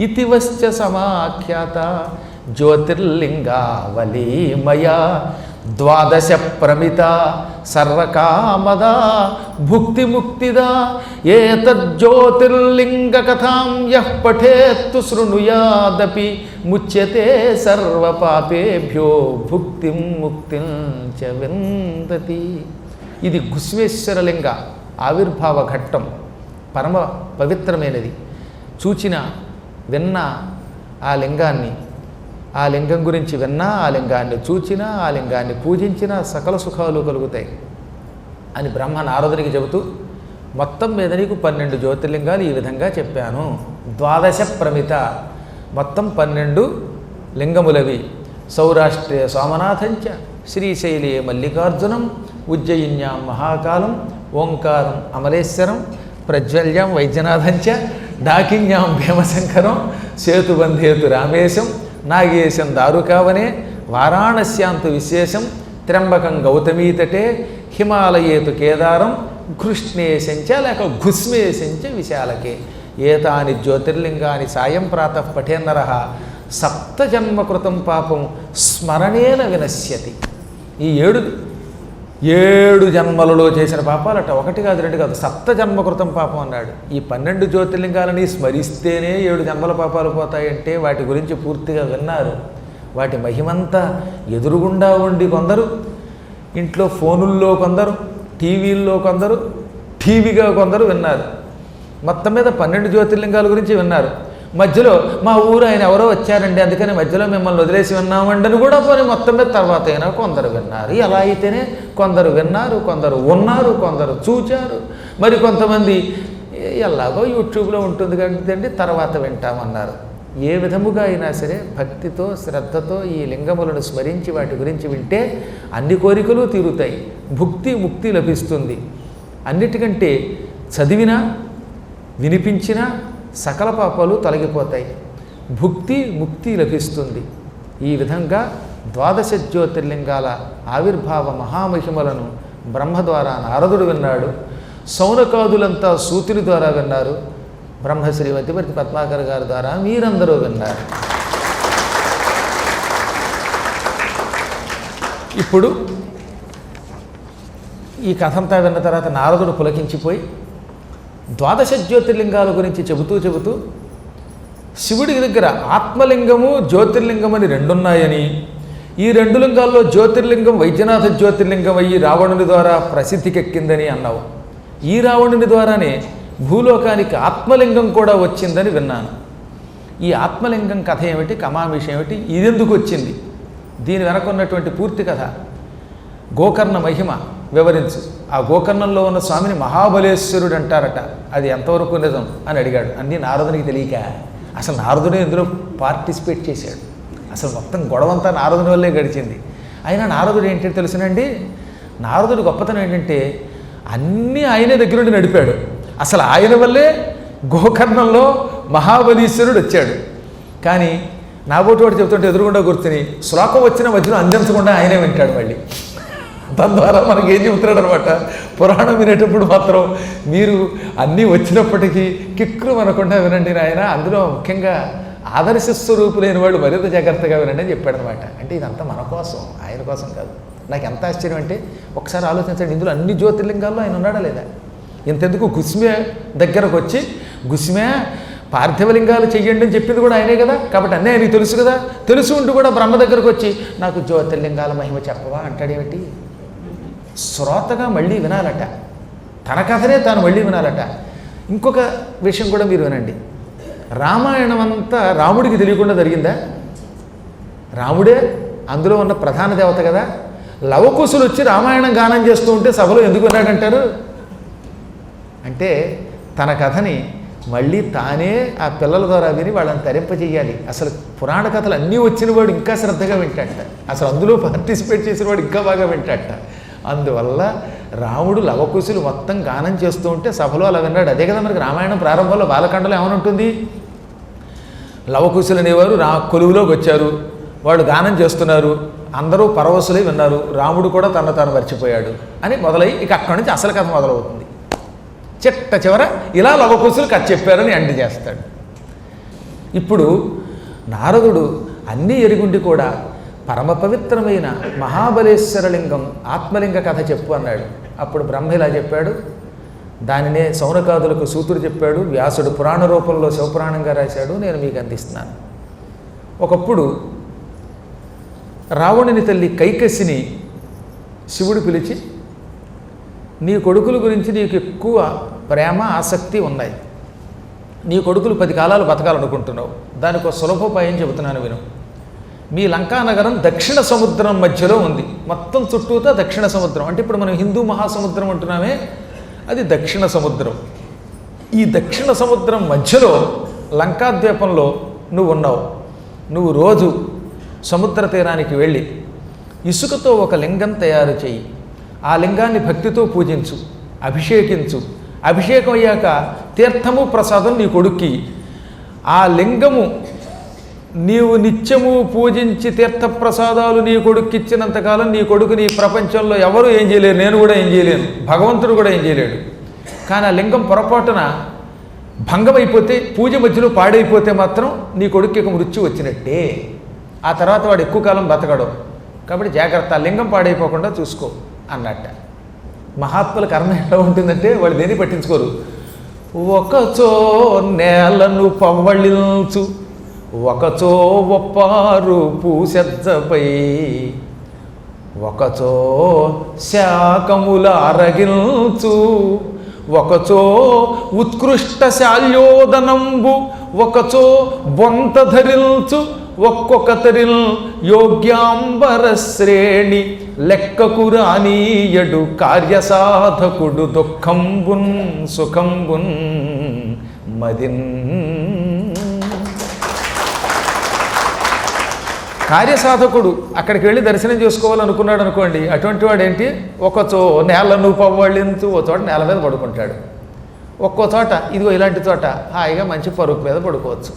ఇతి వశ్చ సమాఖ్యాత జ్యోతిర్లింగావలీ మయా ద్వాదశ ప్రమిత సర్వకామదా భుక్తిముక్తిదా ఏతజ్జ్యోతిర్లింగ కథాం యః పఠేత్తు శృణుయాదపి ముచ్యతే సర్వపాపేభ్యో భుక్తిం ముక్తిం చ విందతి. ఇది గుస్వేశ్వరలింగ ఆవిర్భావ ఘట్టం, పరమ పవిత్రమైనది. చూచిన విన్న ఆ లింగాన్ని, ఆ లింగం గురించి విన్నా, ఆ లింగాన్ని చూచినా, ఆ లింగాన్ని పూజించినా సకల సుఖాలు కలుగుతాయి అని బ్రహ్మ నారదునికి చెబుతూ, మొత్తం మీద నీకు 12 జ్యోతిర్లింగాలు ఈ విధంగా చెప్పాను. ద్వాదశ ప్రమిత, మొత్తం 12 లింగములవి. సౌరాష్ట్రే సోమనాథంచ, శ్రీశైలే మల్లికార్జునం, ఉజ్జయిన్యాం మహాకాలం, ఓంకారం అమలేశ్వరం, ప్రజ్వల్యాం వైద్యనాథంచ, డాకిన్యాం భీమశంకరం, సేతుబంధేతు రామేశం, నాగేశం దారుకావనే, వారాణస్యాంతు విశేషం, త్ర్యంబకం గౌతమీతటే, హిమాలయేతు కేదారం, కృష్ణేశంచ లేక ఘుస్మేశంచ విశాలకే. ఏతాని జ్యోతిర్లింగాని సాయం ప్రాతః పఠేన్నరః సప్తజన్మకృతం పాపం స్మరణేన వినశ్యతి. ఈ 7 జన్మలలో చేసిన పాపాలట, 1 కాదు 2 కాదు, 7 జన్మకృతం పాపం అన్నాడు. ఈ 12 జ్యోతిర్లింగాలని స్మరిస్తేనే 7 జన్మల పాపాలు పోతాయంటే వాటి గురించి పూర్తిగా విన్నారు. వాటి మహిమంతా ఎదురుగుండా ఉండి కొందరు, ఇంట్లో ఫోనుల్లో కొందరు, టీవీల్లో కొందరు, టీవీగా కొందరు విన్నారు. మొత్తం మీద 12 జ్యోతిర్లింగాల గురించి విన్నారు. మధ్యలో మా ఊరు ఆయన ఎవరో వచ్చారండి, అందుకని మధ్యలో మిమ్మల్ని వదిలేసి విన్నామండి అని కూడా పోనీ మొత్తం మీద తర్వాత అయినా కొందరు విన్నారు. ఎలా అయితేనే కొందరు విన్నారు, కొందరు ఉన్నారు, కొందరు చూచారు, మరి కొంతమంది ఎలాగో యూట్యూబ్లో ఉంటుంది కదండి తర్వాత వింటామన్నారు. ఏ విధముగా అయినా సరే భక్తితో శ్రద్ధతో ఈ లింగములను స్మరించి వాటి గురించి వింటే అన్ని కోరికలు తీరుతాయి, భుక్తి ముక్తి లభిస్తుంది. అన్నిటికంటే చదివినా వినిపించినా సకల పాపాలు తొలగిపోతాయి, భుక్తి ముక్తి లభిస్తుంది. ఈ విధంగా 12 జ్యోతిర్లింగాల ఆవిర్భావ మహామహిమలను బ్రహ్మ ద్వారా నారదుడు విన్నాడు. సౌనకాదులంతా సూతుని ద్వారా విన్నారు. బ్రహ్మశ్రీ మధ్యవర్తి పద్మాకర్ గారి ద్వారా మీరందరూ విన్నారు. ఇప్పుడు ఈ కథంతా విన్న తర్వాత నారదుడు పులకించిపోయి 12 జ్యోతిర్లింగాల గురించి చెబుతూ శివుడి దగ్గర ఆత్మలింగము జ్యోతిర్లింగం అని 2 ఉన్నాయని, ఈ 2 లింగాల్లో జ్యోతిర్లింగం వైద్యనాథ జ్యోతిర్లింగం అయ్యి రావణుని ద్వారా ప్రసిద్ధికెక్కిందని అన్నావు. ఈ రావణుని ద్వారానే భూలోకానికి ఆత్మలింగం కూడా వచ్చిందని విన్నాను. ఈ ఆత్మలింగం కథ ఏమిటి, కమామిషం ఏమిటి, ఇదెందుకు వచ్చింది, దీని వెనకున్నటువంటి పూర్తి కథ, గోకర్ణ మహిమ వివరించు. ఆ గోకర్ణంలో ఉన్న స్వామిని మహాబలేశ్వరుడు అంటారట, అది ఎంతవరకు నిజం అని అడిగాడు. అన్నీ నారదునికి తెలియక అసలు నారదుడే ఇందులో పార్టిసిపేట్ చేశాడు. అసలు మొత్తం గొడవంతా నారదుని వల్లే గడిచింది. అయినా నారదుడు ఏంటంటే తెలుసునండి, నారదుడు గొప్పతనం ఏంటంటే అన్నీ ఆయనే దగ్గర నుండి నడిపాడు. అసలు ఆయన వల్లే గోకర్ణంలో మహాబలీశ్వరుడు వచ్చాడు. కానీ నాబోటి వాడు చెబుతుంటే ఎదురుగుండా కూర్చుని శ్లోకం వచ్చిన మధ్యలో అందించకుండా ఆయనే వింటాడు. మళ్ళీ తద్వారా మనకి ఏం చెబుతున్నాడు అనమాట, పురాణం వినేటప్పుడు మాత్రం మీరు అన్నీ వచ్చినప్పటికీ కిక్కులు అనకుండా వినండి నాయన, అందులో ముఖ్యంగా ఆదర్శ స్వరూపులైన వాళ్ళు మరింత జాగ్రత్తగా వినండి అని చెప్పాడు అనమాట. అంటే ఇదంతా మన కోసం, ఆయన కోసం కాదు. నాకు ఎంత ఆశ్చర్యం అంటే ఒకసారి ఆలోచించండి, ఇందులో అన్ని జ్యోతిర్లింగాల్లో ఆయన ఉన్నాడా లేదా? ఇంతెందుకు గుస్మే దగ్గరకు వచ్చి గుస్మే పార్థివలింగాలు చెయ్యండి అని చెప్పింది కూడా ఆయనే కదా, కాబట్టి అన్నీ ఆయనకి తెలుసు కదా. తెలుసు ఉంటూ కూడా బ్రహ్మ దగ్గరకు వచ్చి నాకు జ్యోతిర్లింగాల మహిమ చెప్పవా అంటాడేమిటి? శ్రోతగా మళ్ళీ వినాలట, తన కథనే తాను మళ్ళీ వినాలట. ఇంకొక విషయం కూడా మీరు వినండి, రామాయణం అంతా రాముడికి తెలియకుండా జరిగిందా? రాముడే అందులో ఉన్న ప్రధాన దేవత కదా. లవకుశులు వచ్చి రామాయణం గానం చేస్తూ ఉంటే సభలో ఎందుకు విన్నాడంటారు? అంటే తన కథని మళ్ళీ తానే ఆ పిల్లల ద్వారా విని వాళ్ళని తరింపజేయాలి. అసలు పురాణ కథలు అన్నీ వచ్చిన వాడు ఇంకా శ్రద్ధగా వింటాడట, అసలు అందులో పార్టిసిపేట్ చేసిన వాడు ఇంకా బాగా వింటాడట. అందువల్ల రాముడు లవకుశులు మొత్తం గానం చేస్తూ ఉంటే సభలో అలా విన్నాడు. అదే కదా మనకి రామాయణం ప్రారంభంలో బాలకాండలో ఏమని ఉంటుంది, లవకుశులు అనేవారు కొలువులోకి వచ్చారు, వాళ్ళు గానం చేస్తున్నారు, అందరూ పరవశులై విన్నారు, రాముడు కూడా తను తాను మర్చిపోయాడు అని మొదలై ఇక అక్కడి నుంచి అసలు కథ మొదలవుతుంది. చిట్ట చివర ఇలా లవకుశులు కథ చెప్పారని ఎండ్ చేస్తాడు. ఇప్పుడు నారదుడు అన్నీ ఎరుగుండి కూడా పరమ పవిత్రమైన మహాబలేశ్వరలింగం ఆత్మలింగ కథ చెప్పు అన్నాడు. అప్పుడు బ్రహ్మ ఇలా చెప్పాడు. దానినే సౌనకాదులకు సూతుడు చెప్పాడు. వ్యాసుడు పురాణ రూపంలో శివపురాణంగా రాశాడు. నేను మీకు అందిస్తున్నాను. ఒకప్పుడు రావణుని తల్లి కైకసిని శివుడు పిలిచి, నీ కొడుకుల గురించి నీకు ఎక్కువ ప్రేమ ఆసక్తి ఉన్నాయి. నీ కొడుకులు 10 కాలాలు బతకాలనుకుంటున్నావు. దానికి ఒక సులభోపాయం చెబుతున్నాను విను. మీ లంకానగరం దక్షిణ సముద్రం మధ్యలో ఉంది. మొత్తం చుట్టూతా దక్షిణ సముద్రం. అంటే ఇప్పుడు మనం హిందూ మహాసముద్రం అంటున్నామే, అది దక్షిణ సముద్రం. ఈ దక్షిణ సముద్రం మధ్యలో లంకాద్వీపంలో నువ్వు ఉన్నావు. నువ్వు రోజు సముద్ర తీరానికి వెళ్ళి ఇసుకతో ఒక లింగం తయారు చేయి. ఆ లింగాన్ని భక్తితో పూజించు, అభిషేకించు. అభిషేకం అయ్యాక తీర్థము ప్రసాదం నీ కొడుక్కి. ఆ లింగము నీవు నిత్యము పూజించి తీర్థప్రసాదాలు నీ కొడుక్కి ఇచ్చినంతకాలం నీ కొడుకు నీ ప్రపంచంలో ఎవరు ఏం చేయలేరు. నేను కూడా ఏం చేయలేను, భగవంతుడు కూడా ఏం చేయలేడు. కానీ ఆ లింగం పొరపాటున భంగమైపోతే, పూజ మధ్యలో పాడైపోతే మాత్రం నీ కొడుక్కి ఇక మృత్యు వచ్చినట్టే. ఆ తర్వాత వాడు ఎక్కువ కాలం బతకడు. కాబట్టి జాగ్రత్త, ఆ లింగం పాడైపోకుండా చూసుకో అన్నట్ట. మహాత్ముల కర్మ ఎలా ఉంటుందంటే వాళ్ళు దేన్ని పట్టించుకోరు. ఒకచో నేలను పవ్వళిల్చు, ఒకచో ఒప్పారు పూసెద్దపై, ఒకచో శాకముల అరగిల్చు, ఒకచో ఉత్కృష్ట శాల్యోదనంబు, ఒకచో బొంత ధరిల్చు, ఒక్కొక్కతరిల్ యోగ్యాంబర శ్రేణి, లెక్కకు రానీయడు కార్యసాధకుడు దుఃఖంబున్ సుఖంబున్ మదిన్. కార్యసాధకుడు అక్కడికి వెళ్ళి దర్శనం చేసుకోవాలనుకున్నాడు అనుకోండి, అటువంటి వాడు ఏంటి, ఒకచో నేలను పవ్వళించు, ఓ చోట నేల మీద పడుకుంటాడు. ఒక్కో చోట ఇదిగో ఇలాంటి చోట హాయిగా మంచి పరుపు మీద పడుకోవచ్చు.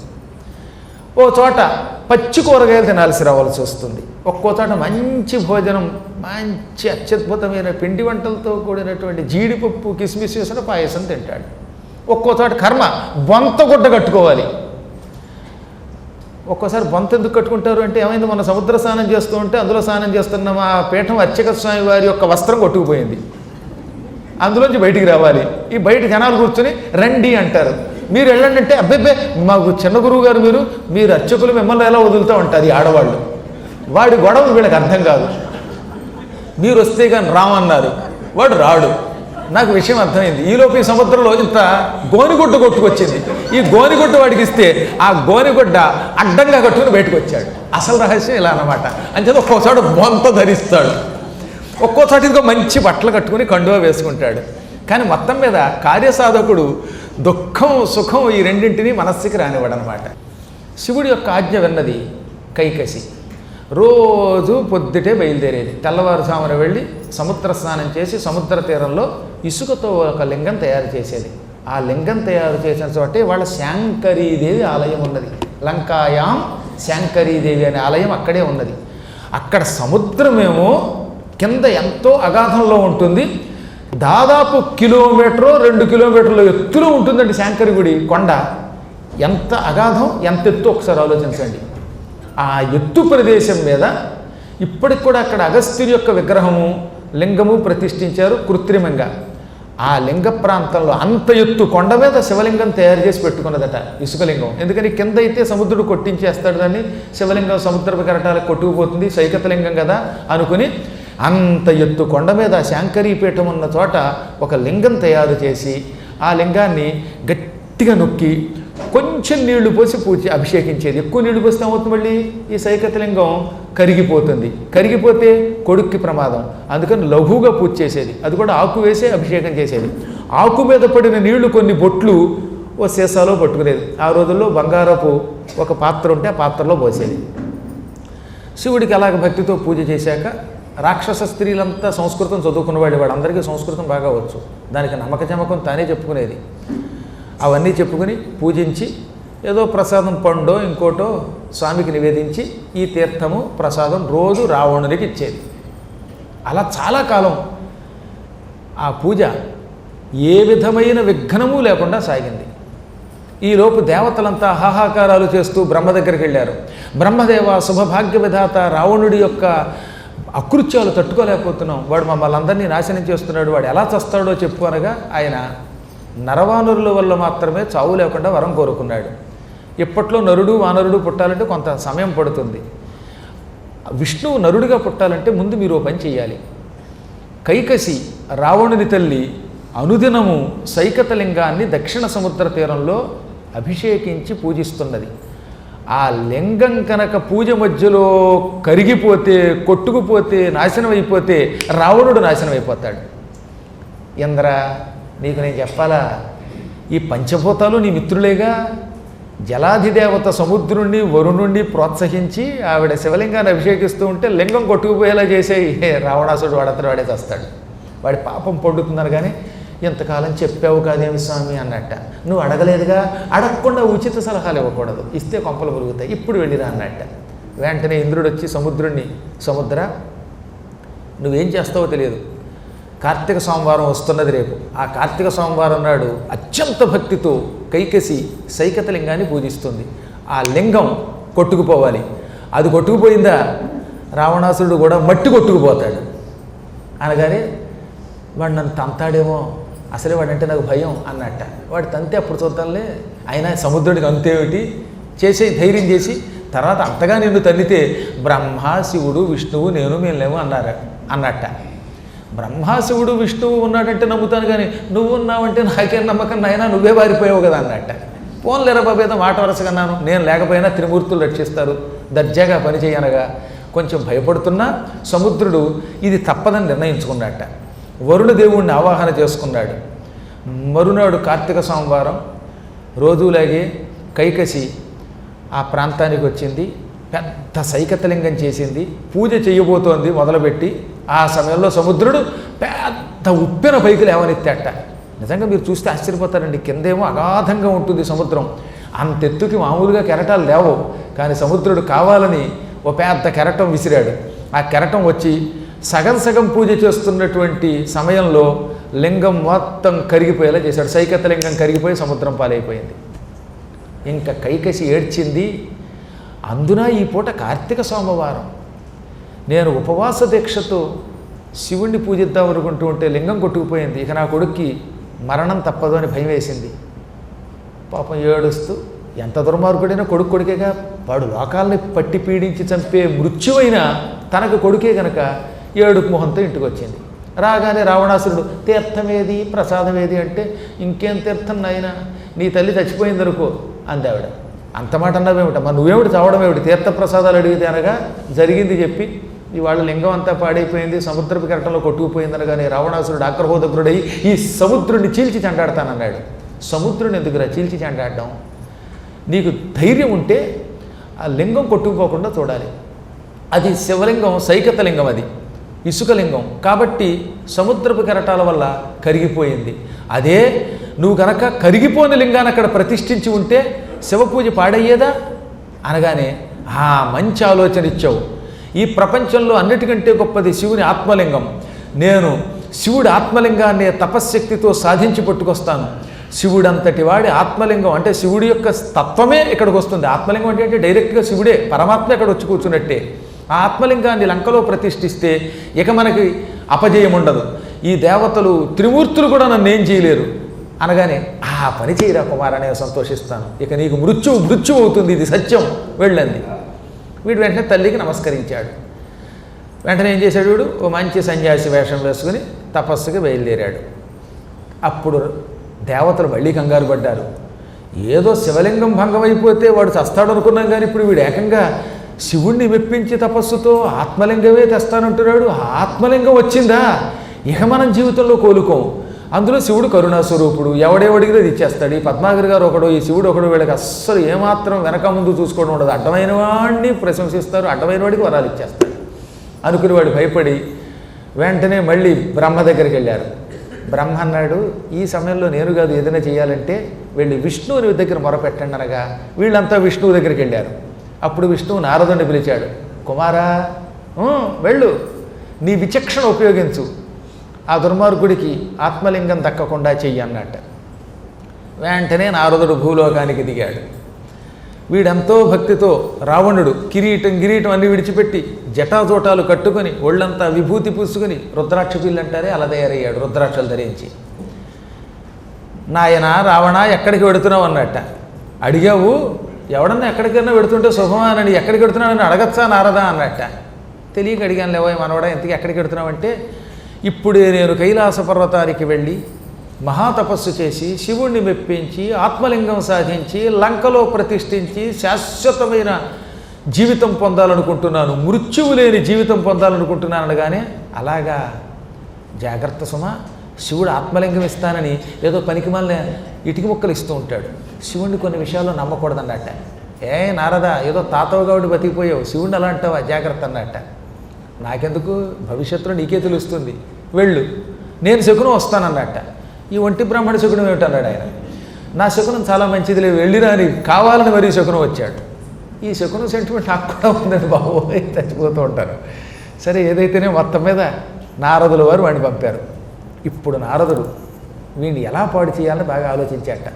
ఓ చోట పచ్చి కూరగాయలు తినాల్సి రావాల్సి వస్తుంది. ఒక్కో చోట మంచి భోజనం, మంచి అత్యద్భుతమైన పిండి వంటలతో కూడినటువంటి జీడిపప్పు కిస్మిస్ వేసిన పాయసం తింటాడు. ఒక్కో చోట కర్మ బొంత గుడ్డ కట్టుకోవాలి. ఒక్కోసారి బొంత ఎందుకు కట్టుకుంటారు అంటే, ఏమైంది, మన సముద్ర స్నానం చేస్తూ ఉంటే అందులో స్నానం చేస్తున్న మా పీఠం అర్చక స్వామి వారి యొక్క వస్త్రం కొట్టుకుపోయింది. అందులోంచి బయటికి రావాలి. ఈ బయట జనాలు కూర్చొని రండి అంటారు. మీరు వెళ్ళండి అంటే, అబ్బెబ్బే మాకు చిన్న గురువు గారు, మీరు అర్చకులు మిమ్మల్ని ఎలా వదులుతూ ఉంటుంది ఆడవాళ్ళు. వాడి గొడవ వీళ్ళకి అర్థం కాదు. మీరు వస్తే కానీ రామన్నారు, వాడు రాడు. నాకు విషయం అర్థమైంది. ఈలోపు ఈ సముద్రంలో ఇంత గోనిగుడ్డ కొట్టుకొచ్చింది. ఈ గోనిగుడ్డ వాడికి ఇస్తే ఆ గోనిగుడ్డ అడ్డంగా కట్టుకుని బయటకు వచ్చాడు. అసలు రహస్యం ఇలా అన్నమాట. అంచేత ఒక్కోసారి బొంత ధరిస్తాడు, ఒక్కోసారి ఇంకో మంచి బట్టలు కట్టుకుని కండువా వేసుకుంటాడు. కానీ మొత్తం మీద కార్యసాధకుడు దుఃఖం సుఖం ఈ రెండింటినీ మనస్సుకి రానివ్వడనమాట. శివుడి యొక్క ఆజ్ఞ విన్నది కైకసి. రోజు పొద్దుటే బయలుదేరేది. తెల్లవారుజామున వెళ్ళి సముద్ర స్నానం చేసి సముద్ర తీరంలో ఇసుకతో ఒక లింగం తయారు చేసేది. ఆ లింగం తయారు చేసిన చోటే వాళ్ళ శాంకరీదేవి ఆలయం ఉన్నది. లంకాయాం శాంకరీదేవి అనే ఆలయం అక్కడే ఉన్నది. అక్కడ సముద్రమేమో కింద ఎంతో అగాధంలో ఉంటుంది. దాదాపు 1 కిలోమీటరు 2 కిలోమీటర్ల ఎత్తులో ఉంటుందండి శాంకరి గుడి కొండ. ఎంత అగాధం, ఎంత ఎత్తు ఒకసారి ఆలోచించండి. ఆ ఎత్తు ప్రదేశం మీద ఇప్పటికి కూడా అక్కడ అగస్త్యుని యొక్క విగ్రహము లింగము ప్రతిష్ఠించారు కృత్రిమంగా. ఆ లింగ ప్రాంతంలో అంత ఎత్తు కొండ మీద శివలింగం తయారు చేసి పెట్టుకున్నదట ఇసుకలింగం. ఎందుకని కింద అయితే సముద్రుడు కొట్టించేస్తాడు, దాన్ని శివలింగం సముద్రపు కెరటాలకు కొట్టుకుపోతుంది, సైకతలింగం కదా అనుకుని అంత ఎత్తు కొండ మీద శాంకరీపీఠం ఉన్న చోట ఒక లింగం తయారు చేసి ఆ లింగాన్ని గట్టిగా నొక్కి కొంచెం నీళ్లు పోసి అభిషేకించేది. ఎక్కువ నీళ్లు పోస్తే ఏమవుతుంది, మళ్ళీ ఈ సైకతలింగం కరిగిపోతుంది. కరిగిపోతే కొడుక్కి ప్రమాదం. అందుకని లఘువుగా పూజ చేసేది. అది కూడా ఆకు వేసే అభిషేకం చేసేది. ఆకు మీద పడిన నీళ్లు కొన్ని బొట్లు ఓ సీసాలో పట్టుకునేది. ఆ రోజుల్లో బంగారపు ఒక పాత్ర ఉంటే ఆ పాత్రలో పోసేది. శివుడికి అలాగ భక్తితో పూజ చేశాక రాక్షస స్త్రీలంతా సంస్కృతం చదువుకున్నవాడు. వాళ్ళందరికీ సంస్కృతం బాగా వచ్చు. దానికి నమ్మక చమకం తానే చెప్పుకునేది. అవన్నీ చెప్పుకుని పూజించి ఏదో ప్రసాదం పండో ఇంకోటో స్వామికి నివేదించి ఈ తీర్థము ప్రసాదం రోజు రావణునికి ఇచ్చేది. అలా చాలా కాలం ఆ పూజ ఏ విధమైన విఘ్నము లేకుండా సాగింది. ఈలోపు దేవతలంతా హాహాకారాలు చేస్తూ బ్రహ్మ దగ్గరికి వెళ్ళారు. బ్రహ్మదేవ శుభభాగ్య విధాత, రావణుడి యొక్క అకృత్యాలు తట్టుకోలేకపోతున్నాం, వాడు మమ్మల్ని అందరినీ నాశనం చేస్తున్నాడు, వాడు ఎలా చస్తాడో చెప్పు అనగా ఆయన నరవానరుల వల్ల మాత్రమే చావు లేకుండా వరం కోరుకున్నాడు. ఇప్పట్లో నరుడు వానరుడు పుట్టాలంటే కొంత సమయం పడుతుంది. విష్ణువు నరుడిగా పుట్టాలంటే ముందు మీరు ఓ పని చేయాలి. కైకసి రావణుని తల్లి అనుదినము సైకతలింగాన్ని దక్షిణ సముద్ర తీరంలో అభిషేకించి పూజిస్తున్నది. ఆ లింగం కనుక పూజ మధ్యలో కరిగిపోతే, కొట్టుకుపోతే, నాశనం అయిపోతే రావణుడు నాశనం అయిపోతాడు. ఇంద్ర, నీకు నేను చెప్పాలా, ఈ పంచభూతాలు నీ మిత్రులేగా. జలాధిదేవత సముద్రుణ్ణి వరుణుణ్ణి ప్రోత్సహించి ఆవిడ శివలింగాన్ని అభిషేకిస్తూ ఉంటే లింగం కొట్టుకుపోయేలా చేసే రావణాసుడు వాడంతా వాడే చేస్తాడు. వాడి పాపం పండుతున్నారు. కానీ ఇంతకాలం చెప్పావు కాదేమి స్వామి అన్నట్ట. నువ్వు అడగలేదుగా, అడగకుండా ఉచిత సలహాలు ఇవ్వకూడదు, ఇస్తే కొంపలు మురుగుతాయి, ఇప్పుడు వెళ్ళిరా అన్నట్ట. వెంటనే ఇంద్రుడు వచ్చి సముద్రుణ్ణి, సముద్ర నువ్వేం చేస్తావో తెలియదు, కార్తీక సోమవారం వస్తున్నది రేపు. ఆ కార్తీక సోమవారం నాడు అత్యంత భక్తితో కైకసి సైకతలింగాన్ని పూజిస్తుంది. ఆ లింగం కొట్టుకుపోవాలి. అది కొట్టుకుపోయిందా రావణాసురుడు కూడా మట్టి కొట్టుకుపోతాడు. అనగానే వాడు నన్ను తంతాడేమో, అసలే వాడంటే నాకు భయం అన్నట్ట. వాడు తంతే అప్పుడు చూద్దాంలే, అయినా సముద్రుడికి అంతేమిటి చేసే ధైర్యం చేసి తర్వాత అంతగా నిన్ను తన్నితే బ్రహ్మ శివుడు విష్ణువు నేను మేము లేము అన్నట్ట. బ్రహ్మశివుడు విష్ణువు ఉన్నాడంటే నమ్ముతాను, కానీ నువ్వు ఉన్నావంటే నాకేం నమ్మకం నాయనా, నువ్వే వారిపోయావు కదా అన్నట్ట. పోన్లేరా బాబు, ఏదో మాట వరసగన్నాను, నేను లేకపోయినా త్రిమూర్తులు రక్షిస్తారు, దర్జాగా పని చేయనగా కొంచెం భయపడుతున్నా సముద్రుడు ఇది తప్పదని నిర్ణయించుకున్నట్ట. వరుణ దేవుణ్ణి ఆవాహన చేసుకున్నాడు. మరునాడు కార్తీక సోమవారం రోజులాగే కైకసి ఆ ప్రాంతానికి వచ్చింది. పెద్ద సైకతలింగం చేసింది, పూజ చేయబోతోంది మొదలుపెట్టి. ఆ సమయంలో సముద్రుడు పెద్ద ఉప్పెన పైకి లేవనెత్తాట. నిజంగా మీరు చూస్తే ఆశ్చర్యపోతారండి. కిందేమో అగాధంగా ఉంటుంది సముద్రం, అంతెత్తుకి మామూలుగా కెరటాలు లేవు. కానీ సముద్రుడు కావాలని ఓ పెద్ద కెరటం విసిరాడు. ఆ కెరటం వచ్చి సగం సగం పూజ చేస్తున్నటువంటి సమయంలో లింగం మొత్తం కరిగిపోయేలా చేశాడు. సైకతలింగం కరిగిపోయి సముద్రం పాలైపోయింది. ఇంకా కైకసి ఏడ్చింది. అందున ఈ పూట కార్తీక సోమవారం నేను ఉపవాస దీక్షతో శివుణ్ణి పూజిద్దాం అనుకుంటూ ఉంటే లింగం కొట్టుకుపోయింది. ఇక నా కొడుక్కి మరణం తప్పదు అని భయం వేసింది. పాపం ఏడుస్తూ, ఎంత దుర్మార్గుడైనా కొడుకేగా, వాడు లోకాలని పట్టి పీడించి చంపే మృత్యువైనా తనకు కొడుకే గనక ఏడుపు మొహంతో ఇంటికి వచ్చింది. రాగానే రావణాసురుడు తీర్థమేది ప్రసాదమేది అంటే, ఇంకేం తీర్థం నాయనా, నీ తల్లి చచ్చిపోయిందనుకో అంది ఆవిడ. అంత మాట అన్నావేమిట, మరి నువ్వేమిటి చావడం ఏమిటి, తీర్థప్రసాదాలు అడిగితే అనగా జరిగింది చెప్పి ఇవాళ లింగం అంతా పాడైపోయింది, సముద్రపు కెరటంలో కొట్టుకుపోయిందనగానే రావణాసురుడు ఆగ్రహోదగ్రుడై ఈ సముద్రుడిని చీల్చి చెండాడతానన్నాడు. సముద్రుని ఎందుకురా చీల్చి చెండాడడం, నీకు ధైర్యం ఉంటే ఆ లింగం కొట్టుకుపోకుండా చూడాలి. అది శివలింగం, సైకతలింగం, అది ఇసుకలింగం కాబట్టి సముద్రపు కెరటాల వల్ల కరిగిపోయింది. అదే నువ్వు కనుక కరిగిపోని లింగాన్ని అక్కడ ప్రతిష్ఠించి ఉంటే శివపూజ పాడయ్యేదా అనగానే మంచి ఆలోచన ఇచ్చావు. ఈ ప్రపంచంలో అన్నిటికంటే గొప్పది శివుని ఆత్మలింగం. నేను శివుడి ఆత్మలింగాన్ని తపశ్శక్తితో సాధించి పట్టుకొస్తాను. శివుడంతటి వాడి ఆత్మలింగం అంటే శివుడి యొక్క తత్వమే ఇక్కడికి వస్తుంది. ఆత్మలింగం అంటే డైరెక్ట్గా శివుడే, పరమాత్మ ఇక్కడ వచ్చి కూర్చున్నట్టే. ఆ ఆత్మలింగాన్ని లంకలో ప్రతిష్ఠిస్తే ఇక మనకి అపజయం ఉండదు. ఈ దేవతలు త్రిమూర్తులు కూడా నన్ను ఏం చేయలేరు అనగానే ఆ పని చేయరా కుమారా, నేను సంతోషిస్తాను, ఇక నీకు మృత్యువు అవుతుంది, ఇది సత్యం, వెళ్ళండి. వీడు వెంటనే తల్లికి నమస్కరించాడు. వెంటనే ఏం చేశాడు, వీడు ఓ మంచి సన్యాసి వేషం వేసుకుని తపస్సుకి బయలుదేరాడు. అప్పుడు దేవతలు మళ్ళీ కంగారు పడ్డారు. ఏదో శివలింగం భంగమైపోతే వాడు చస్తాడు అనుకున్నాం, కానీ ఇప్పుడు వీడు ఏకంగా శివుణ్ణి మెప్పించి తపస్సుతో ఆత్మలింగమే తెస్తానంటున్నాడు. ఆత్మలింగం వచ్చిందా, ఇక మనం జీవితంలో కోలుకోం. అందులో శివుడు కరుణాస్వరూపుడు, ఎవడేవడిగితే అది ఇచ్చేస్తాడు. ఈ పద్మాగర్ గారు ఒకడు, ఈ శివుడు ఒకడు, వీళ్ళకి అస్సలు ఏమాత్రం వెనక ముందు చూసుకోవడం ఉండదు. అడ్డమైన వాడిని ప్రశంసిస్తారు, అడ్డమైన వాడికి వరాలు ఇచ్చేస్తారు అనుకుని వాడు భయపడి వెంటనే మళ్ళీ బ్రహ్మ దగ్గరికి వెళ్ళారు. బ్రహ్మ అన్నాడు, ఈ సమయంలో నేను కాదు ఏదైనా చేయాలంటే వెళ్ళి విష్ణువుని దగ్గర మొరపెట్టండి అనగా వీళ్ళంతా విష్ణువు దగ్గరికి వెళ్ళారు. అప్పుడు విష్ణువు నారదుని పిలిచాడు. కుమారా, వెళ్ళు, నీ విచక్షణ ఉపయోగించు, ఆ దుర్మార్గుడికి ఆత్మలింగం దక్కకుండా చెయ్యి అన్నట్ట. వెంటనే నారదుడు భూలోకానికి దిగాడు. వీడెంతో భక్తితో రావణుడు కిరీటం అన్ని విడిచిపెట్టి జటాజోటాలు కట్టుకొని ఒళ్ళంతా విభూతి పూసుకొని రుద్రాక్ష పిల్లు అంటారే అలా తయారయ్యాడు, రుద్రాక్షలు ధరించి. నాయన రావణ ఎక్కడికి వెడుతున్నావు అన్నట్ట. అడిగావు, ఎవడన్నా ఎక్కడికైనా వెడుతుంటే శుభమానని, ఎక్కడికి వెడుతున్నానని అడగచ్చా నారదా అన్నట్ట. తెలియక అడిగాను లేవో మనవడా ఇంతకీ ఎక్కడికి వెడుతున్నావంటే, ఇప్పుడే నేను కైలాస పర్వతానికి వెళ్ళి మహాతపస్సు చేసి శివుణ్ణి మెప్పించి ఆత్మలింగం సాధించి లంకలో ప్రతిష్ఠించి శాశ్వతమైన జీవితం పొందాలనుకుంటున్నాను, మృత్యువు లేని జీవితం పొందాలనుకుంటున్నాను అనగానే, అలాగా జాగ్రత్త సుమా, శివుడు ఆత్మలింగం ఇస్తానని ఏదో పనికి మళ్ళీ ఇటుక ముక్కలు ఇస్తూ ఉంటాడు. శివుణ్ణి కొన్ని విషయాల్లో నమ్మకూడదన్నట్ట. ఏ నారదా ఏదో తాతవ కాబట్టి బతికిపోయావు, శివుణ్ణి అలా అంటావా, జాగ్రత్త అన్నట్ట. నాకెందుకు, భవిష్యత్తులో నీకే తెలుస్తుంది, వెళ్ళు, నేను శకునం వస్తానన్నట్ట. ఈ ఒంటి బ్రాహ్మణ శకునం ఏమిటన్నాడు ఆయన. నా శకునం చాలా మంచిదిలే, వెళ్ళిరా అని కావాలని మరీ శకునం వచ్చాడు. ఈ శకునం సెంటిమెంట్ నాకు కూడా ఉందండి బాబు, చచ్చిపోతూ ఉంటారు. సరే ఏదైతేనే మొత్తం మీద నారదుల వారు వాడిని పంపారు. ఇప్పుడు నారదుడు వీడిని ఎలా పాడు చేయాలని బాగా ఆలోచించాట.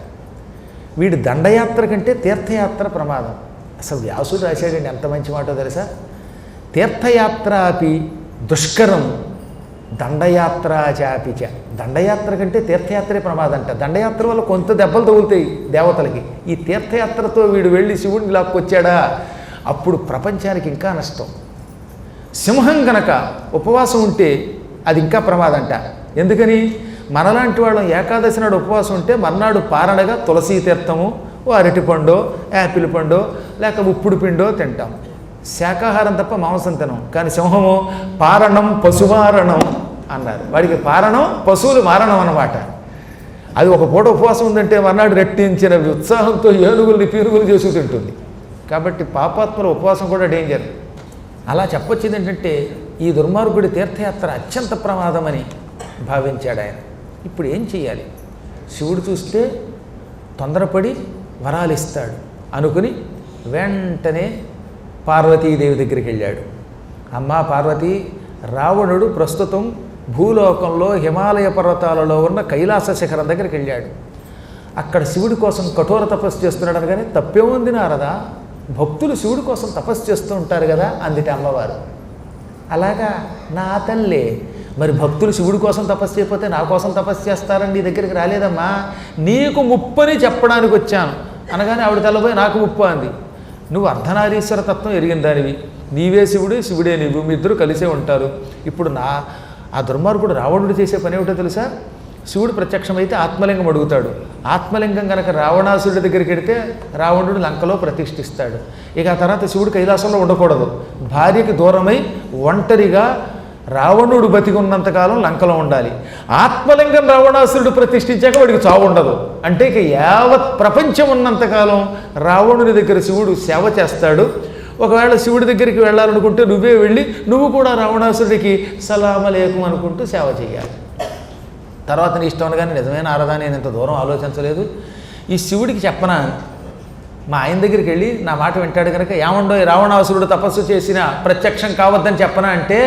వీడి దండయాత్ర కంటే తీర్థయాత్ర ప్రమాదం. అసలు వ్యాసుడు రాశాడండి, ఎంత మంచి మాట తెలుసా. తీర్థయాత్ర అపి దుష్కరం దండయాత్రాచాపిచ. దండయాత్ర కంటే తీర్థయాత్రే ప్రమాదం అంట. దండయాత్ర వల్ల కొంత దెబ్బలు తగులుతాయి దేవతలకి. ఈ తీర్థయాత్రతో వీడు వెళ్ళి శివుడిని లాక్కొచ్చాడా, అప్పుడు ప్రపంచానికి ఇంకా నష్టం. సింహం కనుక ఉపవాసం ఉంటే అది ఇంకా ప్రమాదం అంట. ఎందుకని, మనలాంటి వాళ్ళం ఏకాదశి నాడు ఉపవాసం ఉంటే మర్నాడు పారణగా తులసీ తీర్థము, ఓ అరటిపండో యాపిల్ పండో లేక ఉప్పుడు పిండో తింటాం. శాకాహారం తప్ప మాంసం తినం. కానీ సింహము పారణం పశుమారణం అన్నారు. వాడికి పారణం పశువులు మారణం అన్నమాట. అది ఒక పూట ఉపవాసం ఉందంటే మర్నాడు రెట్టించిన ఉత్సాహంతో ఏనుగుల్ని పీరుగులు చేసి తింటుంది. కాబట్టి పాపాత్మల ఉపవాసం కూడా డేంజర్. అలా చెప్పొచ్చింది ఏంటంటే, ఈ దుర్మార్గుడి తీర్థయాత్ర అత్యంత ప్రమాదమని భావించాడు ఆయన. ఇప్పుడు ఏం చెయ్యాలి, శివుడు చూస్తే తొందరపడి వరాలు ఇస్తాడు అనుకుని వెంటనే పార్వతీదేవి దగ్గరికి వెళ్ళాడు. అమ్మా పార్వతి, రావణుడు ప్రస్తుతం భూలోకంలో హిమాలయ పర్వతాలలో ఉన్న కైలాస శిఖరం దగ్గరికి వెళ్ళాడు. అక్కడ శివుడి కోసం కఠోర తపస్సు చేస్తున్నాడు అనగానే, తప్పేముంది నారదా, భక్తులు శివుడి కోసం తపస్సు చేస్తూ ఉంటారు కదా అందుకే అమ్మవారు. అలాగా నా తల్లే, మరి భక్తులు శివుడి కోసం తపస్సు చేయకపోతే నా కోసం తపస్సు చేస్తారని నీ దగ్గరికి రాలేదమ్మా, నీకు ముప్పని చెప్పడానికి వచ్చాను అనగానే ఆవిడ తెల్లబోయి నాకు ముప్పు అంది. నువ్వు అర్ధనారీశ్వర తత్వం ఎరిగిన దానివి, నీవే శివుడు శివుడే నీవు, మీ ఇద్దరు కలిసే ఉంటారు. ఇప్పుడు ఆ దుర్మార్గుడు రావణుడు చేసే పని ఏమిటో తెలుసా, శివుడు ప్రత్యక్షమైతే ఆత్మలింగం అడుగుతాడు. ఆత్మలింగం కనుక రావణాసురుడి దగ్గరికి వెడితే రావణుడు లంకలో ప్రతిష్ఠిస్తాడు. ఇక ఆ తర్వాత శివుడు కైలాసంలో ఉండకూడదు, భార్యకి దూరమై ఒంటరిగా రావణుడు బతికి ఉన్నంతకాలం లంకలో ఉండాలి. ఆత్మలింగం రావణాసురుడు ప్రతిష్ఠించాక వాడికి చావు ఉండదు. అంటే ఇక యావత్ ప్రపంచం ఉన్నంతకాలం రావణుని దగ్గర శివుడు సేవ చేస్తాడు. ఒకవేళ శివుడి దగ్గరికి వెళ్ళాలనుకుంటే నువ్వే వెళ్ళి నువ్వు కూడా రావణాసురుడికి సలామలేకం అనుకుంటూ సేవ చేయాలి. తర్వాత నీ ఇష్టం అనగానే, నిజమైన ఆరాధన నేను ఇంత దూరం ఆలోచించలేదు, ఈ శివుడికి చెప్పనా, మా ఆయన దగ్గరికి వెళ్ళి నా మాట వింటాడు కనుక ఏమండో రావణాసురుడు తపస్సు చేసిన ప్రత్యక్షం కావద్దని చెప్పనా అంటే,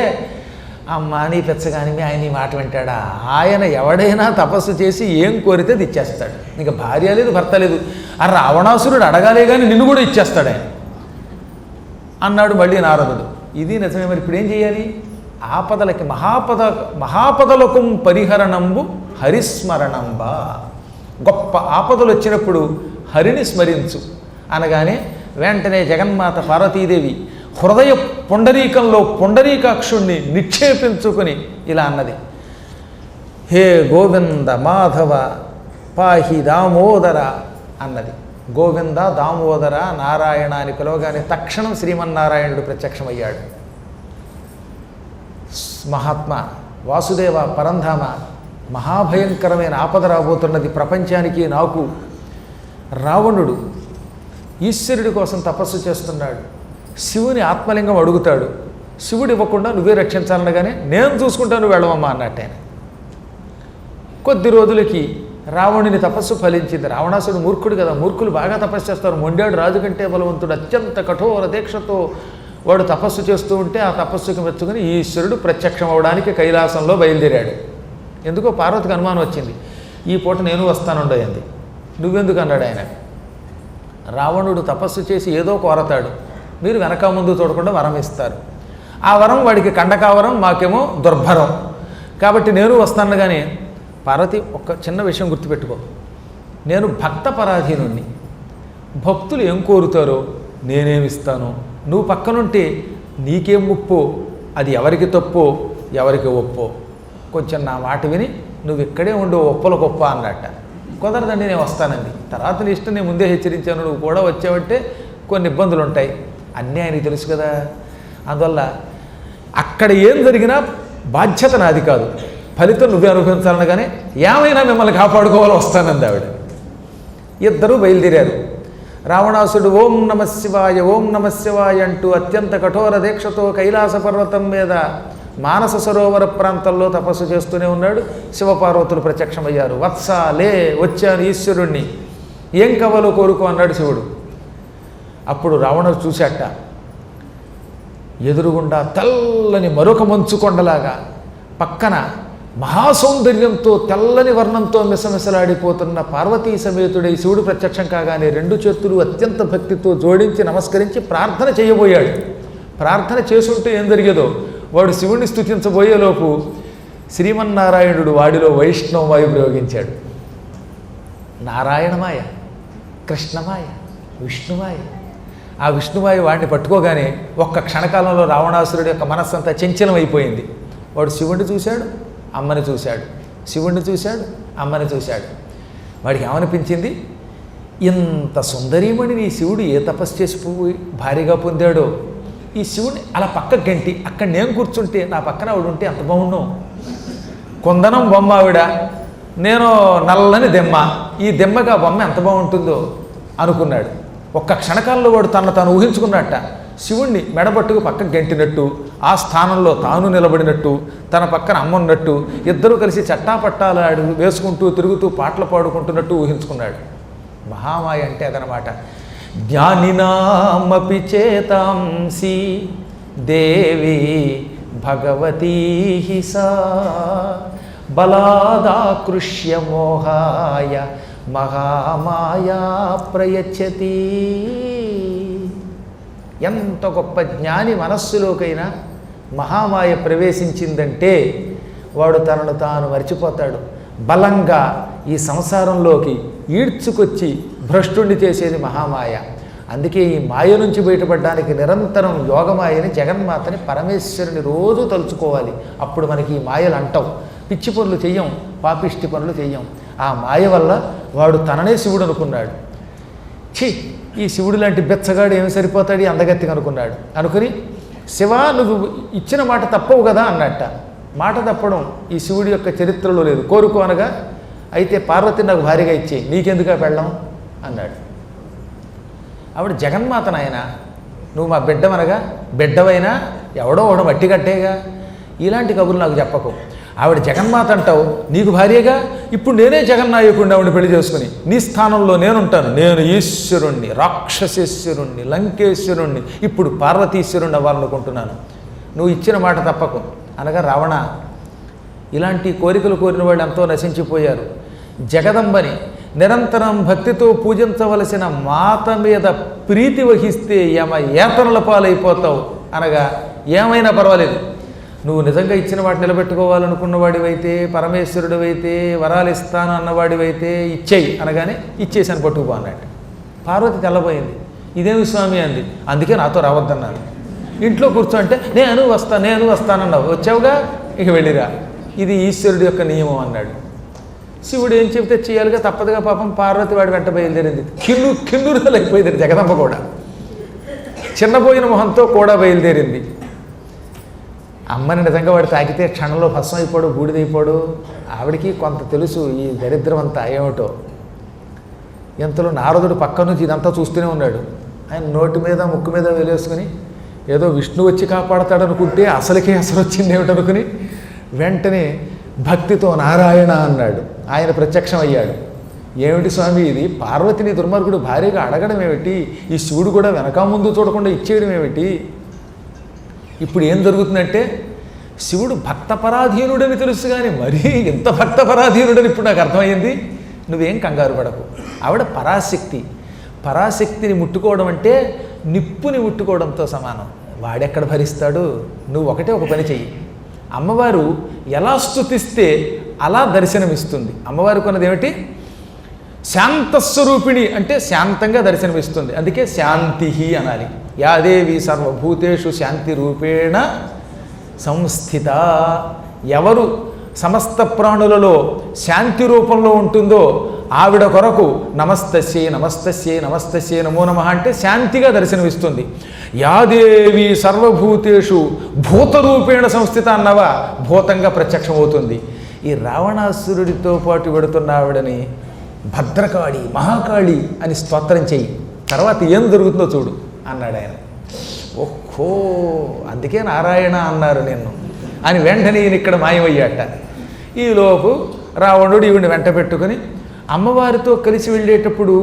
అమ్మా నీ పెచ్చగాని మీ ఆయన ఈ మాట వింటాడా, ఆయన ఎవడైనా తపస్సు చేసి ఏం కోరితే అది ఇచ్చేస్తాడు. ఇంకా భార్య లేదు భర్త లేదు, ఆ రావణాసురుడు అడగాలే కానీ నిన్ను కూడా ఇచ్చేస్తాడు ఆయన అన్నాడు మళ్ళీ నారదుడు. ఇది నిజమే. మరి ఇప్పుడు ఏం చేయాలి, ఆపదలకి మహాపదలకు పరిహరణంబు హరిస్మరణంబా. గొప్ప ఆపదలు వచ్చినప్పుడు హరిని స్మరించు అనగానే వెంటనే జగన్మాత పార్వతీదేవి హృదయ పుండరీకంలో పుండరీకాక్షుణ్ణి నిక్షేపించుకుని ఇలా అన్నది, హే గోవింద మాధవ పాహి దామోదర అన్నది. గోవింద దామోదర నారాయణ అని పిలవగానే తక్షణం శ్రీమన్నారాయణుడు ప్రత్యక్షమయ్యాడు. మహాత్మ వాసుదేవ పరంధామ, మహాభయంకరమైన ఆపద రాబోతున్నది ప్రపంచానికి నాకు. రావణుడు ఈశ్వరుడి కోసం తపస్సు చేస్తున్నాడు, శివుని ఆత్మలింగం అడుగుతాడు, శివుడు ఇవ్వకుండా నువ్వే రక్షించాలనగానే నేను చూసుకుంటాను వెళ్ళవమ్మా అన్నట్టు ఆయన. కొద్ది రోజులకి రావణుని తపస్సు ఫలించింది. రావణాసుడు మూర్ఖుడు కదా, మూర్ఖులు బాగా తపస్సు చేస్తారు. మొండాడు రాజు కంటే బలవంతుడు, అత్యంత కఠోర దీక్షతో వాడు తపస్సు చేస్తూ ఉంటే ఆ తపస్సుకి మెచ్చుకుని ఈశ్వరుడు ప్రత్యక్షం అవడానికి కైలాసంలో బయలుదేరాడు. ఎందుకో పార్వతికి అనుమానం వచ్చింది, ఈ పూట నేను వస్తానుండయింది. నువ్వెందుకు అన్నాడు ఆయన. రావణుడు తపస్సు చేసి ఏదో కోరతాడు, మీరు వెనక ముందు చూడకుండా వరం ఇస్తారు. ఆ వరం వాడికి కండకావరం, మాకేమో దుర్భరం. కాబట్టి నేను వస్తాను. కానీ పార్వతి, ఒక్క చిన్న విషయం గుర్తుపెట్టుకో, నేను భక్త పరాధీనుణ్ణి. భక్తులు ఏం కోరుతారో నేనేమిస్తాను. నువ్వు పక్కనుంటే నీకేం ముప్పో, అది ఎవరికి తప్పో ఎవరికి ఒప్పో. కొంచెం నా మాట విని నువ్వు ఇక్కడే ఉండు, ఒప్పల గొప్ప అన్నట్ట. కుదరదండి, నేను వస్తానండి. తర్వాత నీ ఇష్టం, నేను ముందే హెచ్చరించాను, నువ్వు కూడా వచ్చావంటే కొన్ని ఇబ్బందులు ఉంటాయి. అన్నీ ఆయనకి తెలుసు కదా. అందువల్ల అక్కడ ఏం జరిగినా బాధ్యత నాది కాదు, ఫలితం నువ్వే అనుభవించాలనగానే ఏమైనా మిమ్మల్ని కాపాడుకోవాలో వస్తానంది ఆవిడ. ఇద్దరూ బయలుదేరారు. రావణాసుడు ఓం నమ శివాయ ఓం నమ శివాయ అంటూ అత్యంత కఠోర దీక్షతో కైలాస పర్వతం మీద మానస సరోవర ప్రాంతంలో తపస్సు చేస్తూనే ఉన్నాడు. శివపార్వతులు ప్రత్యక్షమయ్యారు. వత్స లే, వచ్చాను ఈశ్వరుణ్ణి, ఏం కావాలో కోరుకో అన్నాడు శివుడు. అప్పుడు రావణుడు చూశాట, ఎదురుగుండా తెల్లని మరొక మంచు కొండలాగా పక్కన మహాసౌందర్యంతో తెల్లని వర్ణంతో మిసమిసలాడిపోతున్న పార్వతీ సమేతుడై శివుడు ప్రత్యక్షం కాగానే రెండు చేతులు అత్యంత భక్తితో జోడించి నమస్కరించి ప్రార్థన చేయబోయాడు. ప్రార్థన చేసుంటే ఏం జరిగేదో, వాడు శివుణ్ణి స్తుతించబోయేలోపు శ్రీమన్నారాయణుడు వాడిలో వైష్ణవమాయ ప్రయోగించాడు. నారాయణమాయ, కృష్ణమాయ, విష్ణుమాయ. ఆ విష్ణుమాయ వాడిని పట్టుకోగానే ఒక్క క్షణకాలంలో రావణాసురుడి యొక్క మనస్సంతా చంచలం అయిపోయింది. వాడు శివుణ్ణి చూశాడు, అమ్మని చూశాడు, శివుణ్ణి చూశాడు, అమ్మని చూశాడు. వాడికి ఏమనిపించింది, ఇంత సుందరీమణిని ఈ శివుడు ఏ తపస్సు చేసి భారీగా పొందాడో, ఈ శివుడిని అలా పక్క గంటి అక్కడ నేను కూర్చుంటే నా పక్కన ఆవిడ ఉంటే ఎంత బాగున్నావు. కొందనం బొమ్మ ఆవిడ, నేను నల్లని దెమ్మ, ఈ దెమ్మగా బొమ్మ ఎంత బాగుంటుందో అనుకున్నాడు. ఒక్క క్షణకాలంలో వాడు తాను ఊహించుకున్నట్ట, శివుణ్ణి మెడబట్టుకు పక్కకు గంటినట్టు, ఆ స్థానంలో తాను నిలబడినట్టు, తన పక్కన అమ్మ ఉన్నట్టు, ఇద్దరూ కలిసి చట్టాపట్టాలు వేసుకుంటూ తిరుగుతూ పాటలు పాడుకుంటున్నట్టు ఊహించుకున్నాడు. మహామాయ అంటే అదనమాట. జ్ఞానినామపి చేతాంసి దేవి భగవతీ సా బలాదాకృష్య మోహాయ మహామాయా ప్రయచ్చతి. ఎంత గొప్ప జ్ఞాని మనస్సులోకైనా మహామాయ ప్రవేశించిందంటే వాడు తనను తాను మర్చిపోతాడు. బలంగా ఈ సంసారంలోకి ఈడ్చుకొచ్చి భ్రష్టుణ్ణి చేసేది మహామాయ. అందుకే ఈ మాయ నుంచి బయటపడడానికి నిరంతరం యోగమాయని, జగన్మాతని, పరమేశ్వరుని రోజు తలుచుకోవాలి. అప్పుడు మనకి ఈ మాయలు అంటాం. పిచ్చి పనులు చెయ్యం, పాపిష్టి పనులు చెయ్యం. ఆ మాయ వల్ల వాడు తననే శివుడు అనుకున్నాడు. ఛీ, ఈ శివుడు లాంటి బెచ్చగాడు ఏమి సరిపోతాడు అందగత్తిగా అనుకున్నాడు. అనుకుని శివ నువ్వు ఇచ్చిన మాట తప్పవు కదా అన్నట్ట. మాట తప్పడం ఈ శివుడి యొక్క చరిత్రలో లేదు. కోరుకో అనగా, అయితే పార్వతి నాకు భారీగా ఇచ్చేయి, నీకెందుగా పెళ్ళం అన్నాడు. ఆవిడ జగన్మాత నాయన, నువ్వు మా బిడ్డమనగా, బిడ్డవైనా ఎవడో ఒకడు మట్టి కట్టేగా, ఇలాంటి కబుర్లు నాకు చెప్పకు. ఆవిడ జగన్మాత అంటావు, నీకు భార్యగా, ఇప్పుడు నేనే జగన్నాయకుడిని ఆవిడ పెళ్లి చేసుకుని నీ స్థానంలో నేనుంటాను. నేను ఈశ్వరుణ్ణి, రాక్షసేశ్వరుణ్ణి, లంకేశ్వరుణ్ణి, ఇప్పుడు పార్వతీశ్వరుణ్ణి అవ్వాలనుకుంటున్నాను. నువ్వు ఇచ్చిన మాట తప్పకు అనగా, రావణ, ఇలాంటి కోరికలు కోరిన వాళ్ళు ఎంతో నశించిపోయారు. జగదంబని నిరంతరం భక్తితో పూజించవలసిన మాత మీద ప్రీతి వహిస్తే ఏతనుల పాలైపోతావు అనగా, ఏమైనా పర్వాలేదు, నువ్వు నిజంగా ఇచ్చిన వాటి నిలబెట్టుకోవాలనుకున్నవాడివైతే, పరమేశ్వరుడివైతే, వరాలు ఇస్తాను అన్నవాడివైతే ఇచ్చేయి అనగానే ఇచ్చేసాను, పట్టుకుపో అన్నట్టు. పార్వతి తెల్లబోయింది. ఇదేమి స్వామి అంది. అందుకే నాతో రావద్దన్నాను. ఇంట్లో కూర్చోంటే నేను వస్తానన్నావు, వచ్చావుగా, ఇక వెళ్ళిరా, ఇది ఈశ్వరుడి యొక్క నియమం అన్నాడు. శివుడు ఏం చెబితే చేయాలిగా, తప్పదుగా. పాపం పార్వతి వాడి వెంట బయలుదేరింది. కిన్నురాలైపోయింది జగదంబ కూడా. చిన్నపోయిన మొహంతో కూడా బయలుదేరింది. అమ్మని నిజంగా వాడు తాకితే క్షణంలో భస్మం అయిపోడు, బూడిదైపోడు. ఆవిడికి కొంత తెలుసు ఈ దరిద్రం అంతా ఏమిటో. ఎంతలో నారదుడు పక్క నుంచి ఇదంతా చూస్తూనే ఉన్నాడు. ఆయన నోటి మీద ముక్కు మీద వేలేసుకుని ఏదో విష్ణు వచ్చి కాపాడతాడనుకుంటే అసలుకే అసలు వచ్చింది ఏమిటనుకుని వెంటనే భక్తితో నారాయణ అన్నాడు. ఆయన ప్రత్యక్షం అయ్యాడు. ఏమిటి స్వామి ఇది, పార్వతిని దుర్మార్గుడు భార్యగా అడగడం ఏమిటి, ఈ శివుడు కూడా వెనక ముందు చూడకుండా ఇచ్చేయడం ఏమిటి. ఇప్పుడు ఏం జరుగుతుందంటే, శివుడు భక్తపరాధీనుడని తెలుసు కానీ మరీ ఇంత భక్తపరాధీనుడని ఇప్పుడు నాకు అర్థమైంది. నువ్వేం కంగారు పడకు. ఆవిడ పరాశక్తి. పరాశక్తిని ముట్టుకోవడం అంటే నిప్పుని ముట్టుకోవడంతో సమానం. వాడెక్కడ భరిస్తాడు? నువ్వు ఒక పని చెయ్యి. అమ్మవారు ఎలా స్తుతిస్తే అలా దర్శనమిస్తుంది. అమ్మవారు కొన్నది ఏమిటి? శాంతస్వరూపిణి అంటే శాంతంగా దర్శనమిస్తుంది. అందుకే శాంతి అనాలి. యాదేవి సర్వభూతేషు శాంతి రూపేణ సంస్థిత. ఎవరు సమస్త ప్రాణులలో శాంతి రూపంలో ఉంటుందో ఆవిడ కొరకు నమస్తస్యై నమస్తస్యై నమస్తస్యై నమో నమః అంటే శాంతిగా దర్శనమిస్తుంది. యాదేవి సర్వభూతేషు భూతరూపేణ సంస్థిత అన్నవా భూతంగా ప్రత్యక్షమవుతుంది. ఈ రావణాసురుడితో పాటు వెడుతున్న ఆవిడని భద్రకాళి మహాకాళి అని స్తోత్రం చెయ్యి, తర్వాత ఏం జరుగుతుందో చూడు అన్నాడు ఆయన. ఓహో, అందుకే నారాయణ అన్నారు నిన్ను అని వెంటనే ఈయన ఇక్కడ మాయమయ్యాట. ఈలోపు రావణుడు ఈవిడిని వెంట పెట్టుకుని అమ్మవారితో కలిసి వెళ్ళేటప్పుడు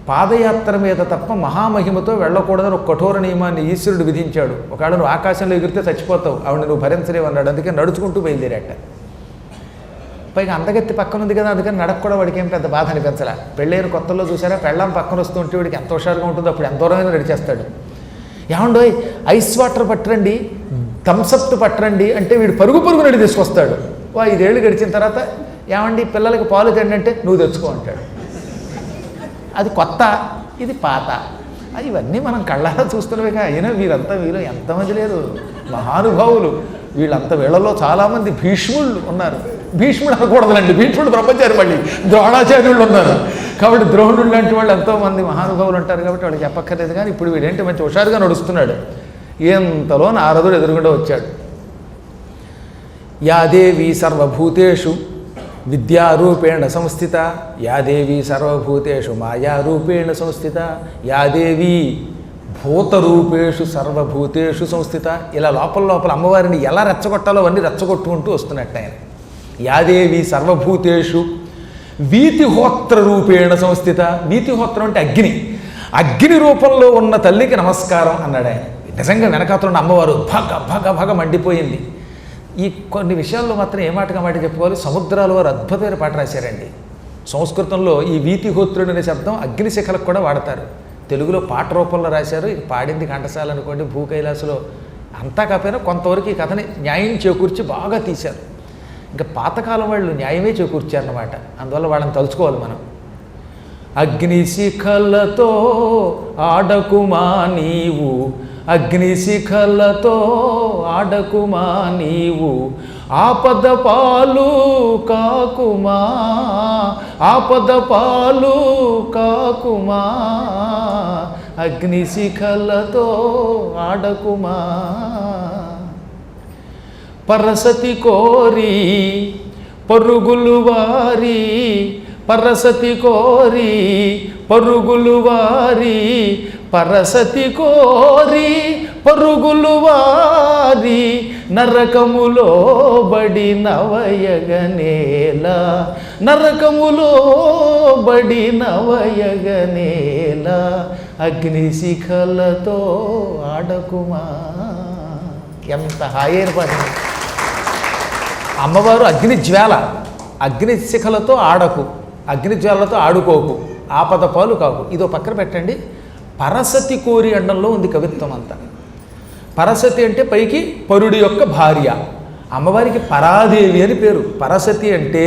పాదయాత్ర మీద తప్ప మహామహిమతో వెళ్ళకూడదని ఒక కఠోర నియమాన్ని ఈశ్వరుడు విధించాడు. ఒకవేళ నువ్వు ఆకాశంలో ఎగిరితే చచ్చిపోతావు, ఆవిడ నువ్వు భరించలేవు అన్నాడు. అందుకే నడుచుకుంటూ బయలుదేరాట. పైగా అందగత్తి పక్కన ఉంది కదా, అందుకని నడక కూడా వాడికి ఏం పెద్ద బాధ అనిపించలే. పెళ్ళైన కొత్తలో చూసారా, పెళ్ళాం పక్కన వస్తూ ఉంటే వాడికి ఎంత హుషారుగా ఉంటుందో, అప్పుడు ఎంత దూరమైనా నడిచేస్తాడు. ఏమండోయ్ ఐస్ వాటర్ పట్టరండి, థమ్సప్ పట్టరండి అంటే వీడు పరుగు నడి తీసుకొస్తాడు. 5 ఏళ్ళు గడిచిన తర్వాత ఏమండి పిల్లలకి పాలు తిండి అంటే నువ్వు తెచ్చుకో అంటాడు. అది కొత్త, ఇది పాత. ఇవన్నీ మనం కళ్ళారా చూస్తున్నవిగా. అయినా వీరంతా వీళ్ళు ఎంతమంది లేరు మహానుభావులు. వీళ్ళలో చాలామంది భీష్ముళ్ళు ఉన్నారు. భీష్ముడు అనకూడదులండి, భీష్ముడు బ్రహ్మచారి. మళ్ళీ ద్రోణాచార్యుళ్ళు ఉన్నారు. కాబట్టి ద్రోణుడు లాంటి వాళ్ళు ఎంతోమంది మహానుభావులు ఉంటారు. కాబట్టి వాళ్ళకి చెప్పక్కర్లేదు. కానీ ఇప్పుడు వీడేంటి మంచి హుషారుగా నడుస్తున్నాడు. ఎంతలో నారదుడు ఎదురుగుండా వచ్చాడు. యాదేవి సర్వభూతేషు విద్యారూపేణ సంస్థిత, యాదేవి సర్వభూతేషు మాయారూపేణ సంస్థిత, యాదేవి భూతరూపేషు సర్వభూతేషు సంస్థిత. ఇలా లోపల అమ్మవారిని ఎలా రెచ్చగొట్టాలో అవన్నీ రెచ్చగొట్టుకుంటూ వస్తున్నట్టు ఆయన. యాదేవి సర్వభూతేషు వీతిహోత్ర రూపేణ సంస్థిత. వీతిహోత్రం అంటే అగ్ని రూపంలో ఉన్న తల్లికి నమస్కారం అన్నాడు ఆయన. నిజంగా వెనకాతలో ఉన్న అమ్మవారు భగ మండిపోయింది. ఈ కొన్ని విషయాల్లో మాత్రం ఏ మాటగా మాట చెప్పుకోవాలి. సముద్రాల వారు అద్భుతమైన పాట రాశారండి. సంస్కృతంలో ఈ వీతిహోత్రుడు అనే శబ్దం అగ్నిశిఖలకు కూడా వాడతారు. తెలుగులో పాట రూపంలో రాశారు. ఇది పాడింది ఘంటసాల అనుకోండి, భూకైలాసలో. అంతా కాకపోయినా కొంతవరకు ఈ కథని న్యాయం చేకూర్చి బాగా తీశారు. ఇంకా పాతకాలం వాళ్ళు న్యాయమే చేకూర్చారన్నమాట. అందువల్ల వాళ్ళని తలుచుకోవాలి మనం. అగ్నిశిఖలతో ఆడకుమా నీవు, అగ్నిశిఖలతో ఆడకుమా నీవు, ఆపద పాలు కాకుమా, ఆపద పాలు కాకుమా, అగ్నిశిఖలతో ఆడకుమా. పరసతి కోరి పరుగులు వారి, పరసతి కోరి పరుగులు వారి, పరసతి కోరి పరుగులు వారి, నరకములో బడి నవయగనేల, నరకములో బడి నవయగనేల, అగ్నిశిఖలతో ఆడకుమా. ఎంత హాయైన పాట. అమ్మవారు అగ్నిజ్వాల, అగ్నిశిఖలతో ఆడకు, అగ్నిజ్వాలతో ఆడుకోకు, ఆపద పాలు కాకు. ఇదో పక్కన పెట్టండి. పరసతి కోరి అండంలో ఉంది కవిత్వం అంతా. పరసతి అంటే పైకి పరుడి యొక్క భార్య. అమ్మవారికి పరాదేవి అని పేరు. పరసతి అంటే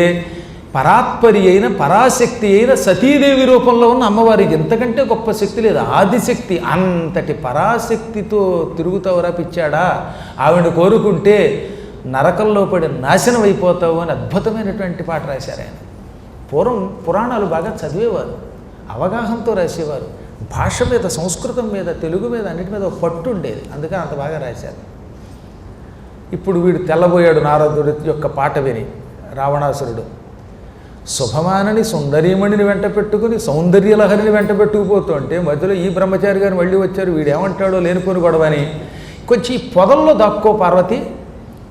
పరాత్పరి అయిన పరాశక్తి అయిన సతీదేవి రూపంలో ఉన్న అమ్మవారి. ఎంతకంటే గొప్ప శక్తి లేదు. ఆదిశక్తి. అంతటి పరాశక్తితో తిరుగుతావురా పిచ్చాడా, ఆవిడ కోరుకుంటే నరకంలో పడి నాశనం అయిపోతావు అని అద్భుతమైనటువంటి పాట రాశారు ఆయన. పూర్వం పురాణాలు బాగా చదివేవారు, అవగాహనతో రాసేవారు. భాష మీద, సంస్కృతం మీద, తెలుగు మీద, అన్నిటి మీద ఒక పట్టు ఉండేది. అందుకని అంత బాగా రాశారు. ఇప్పుడు వీడు తెల్లబోయాడు నారదుడి యొక్క పాట విని. రావణాసురుడు శుభమానని సుందరీమణిని వెంట పెట్టుకుని సౌందర్యలహరిని వెంట పెట్టుకుపోతూ అంటే మధ్యలో ఈ బ్రహ్మచారి గారు మళ్ళీ వచ్చారు. వీడు ఏమంటాడో లేనిపోని గొడవని కొంచెం ఈ పొదల్లో దాక్కో పార్వతి,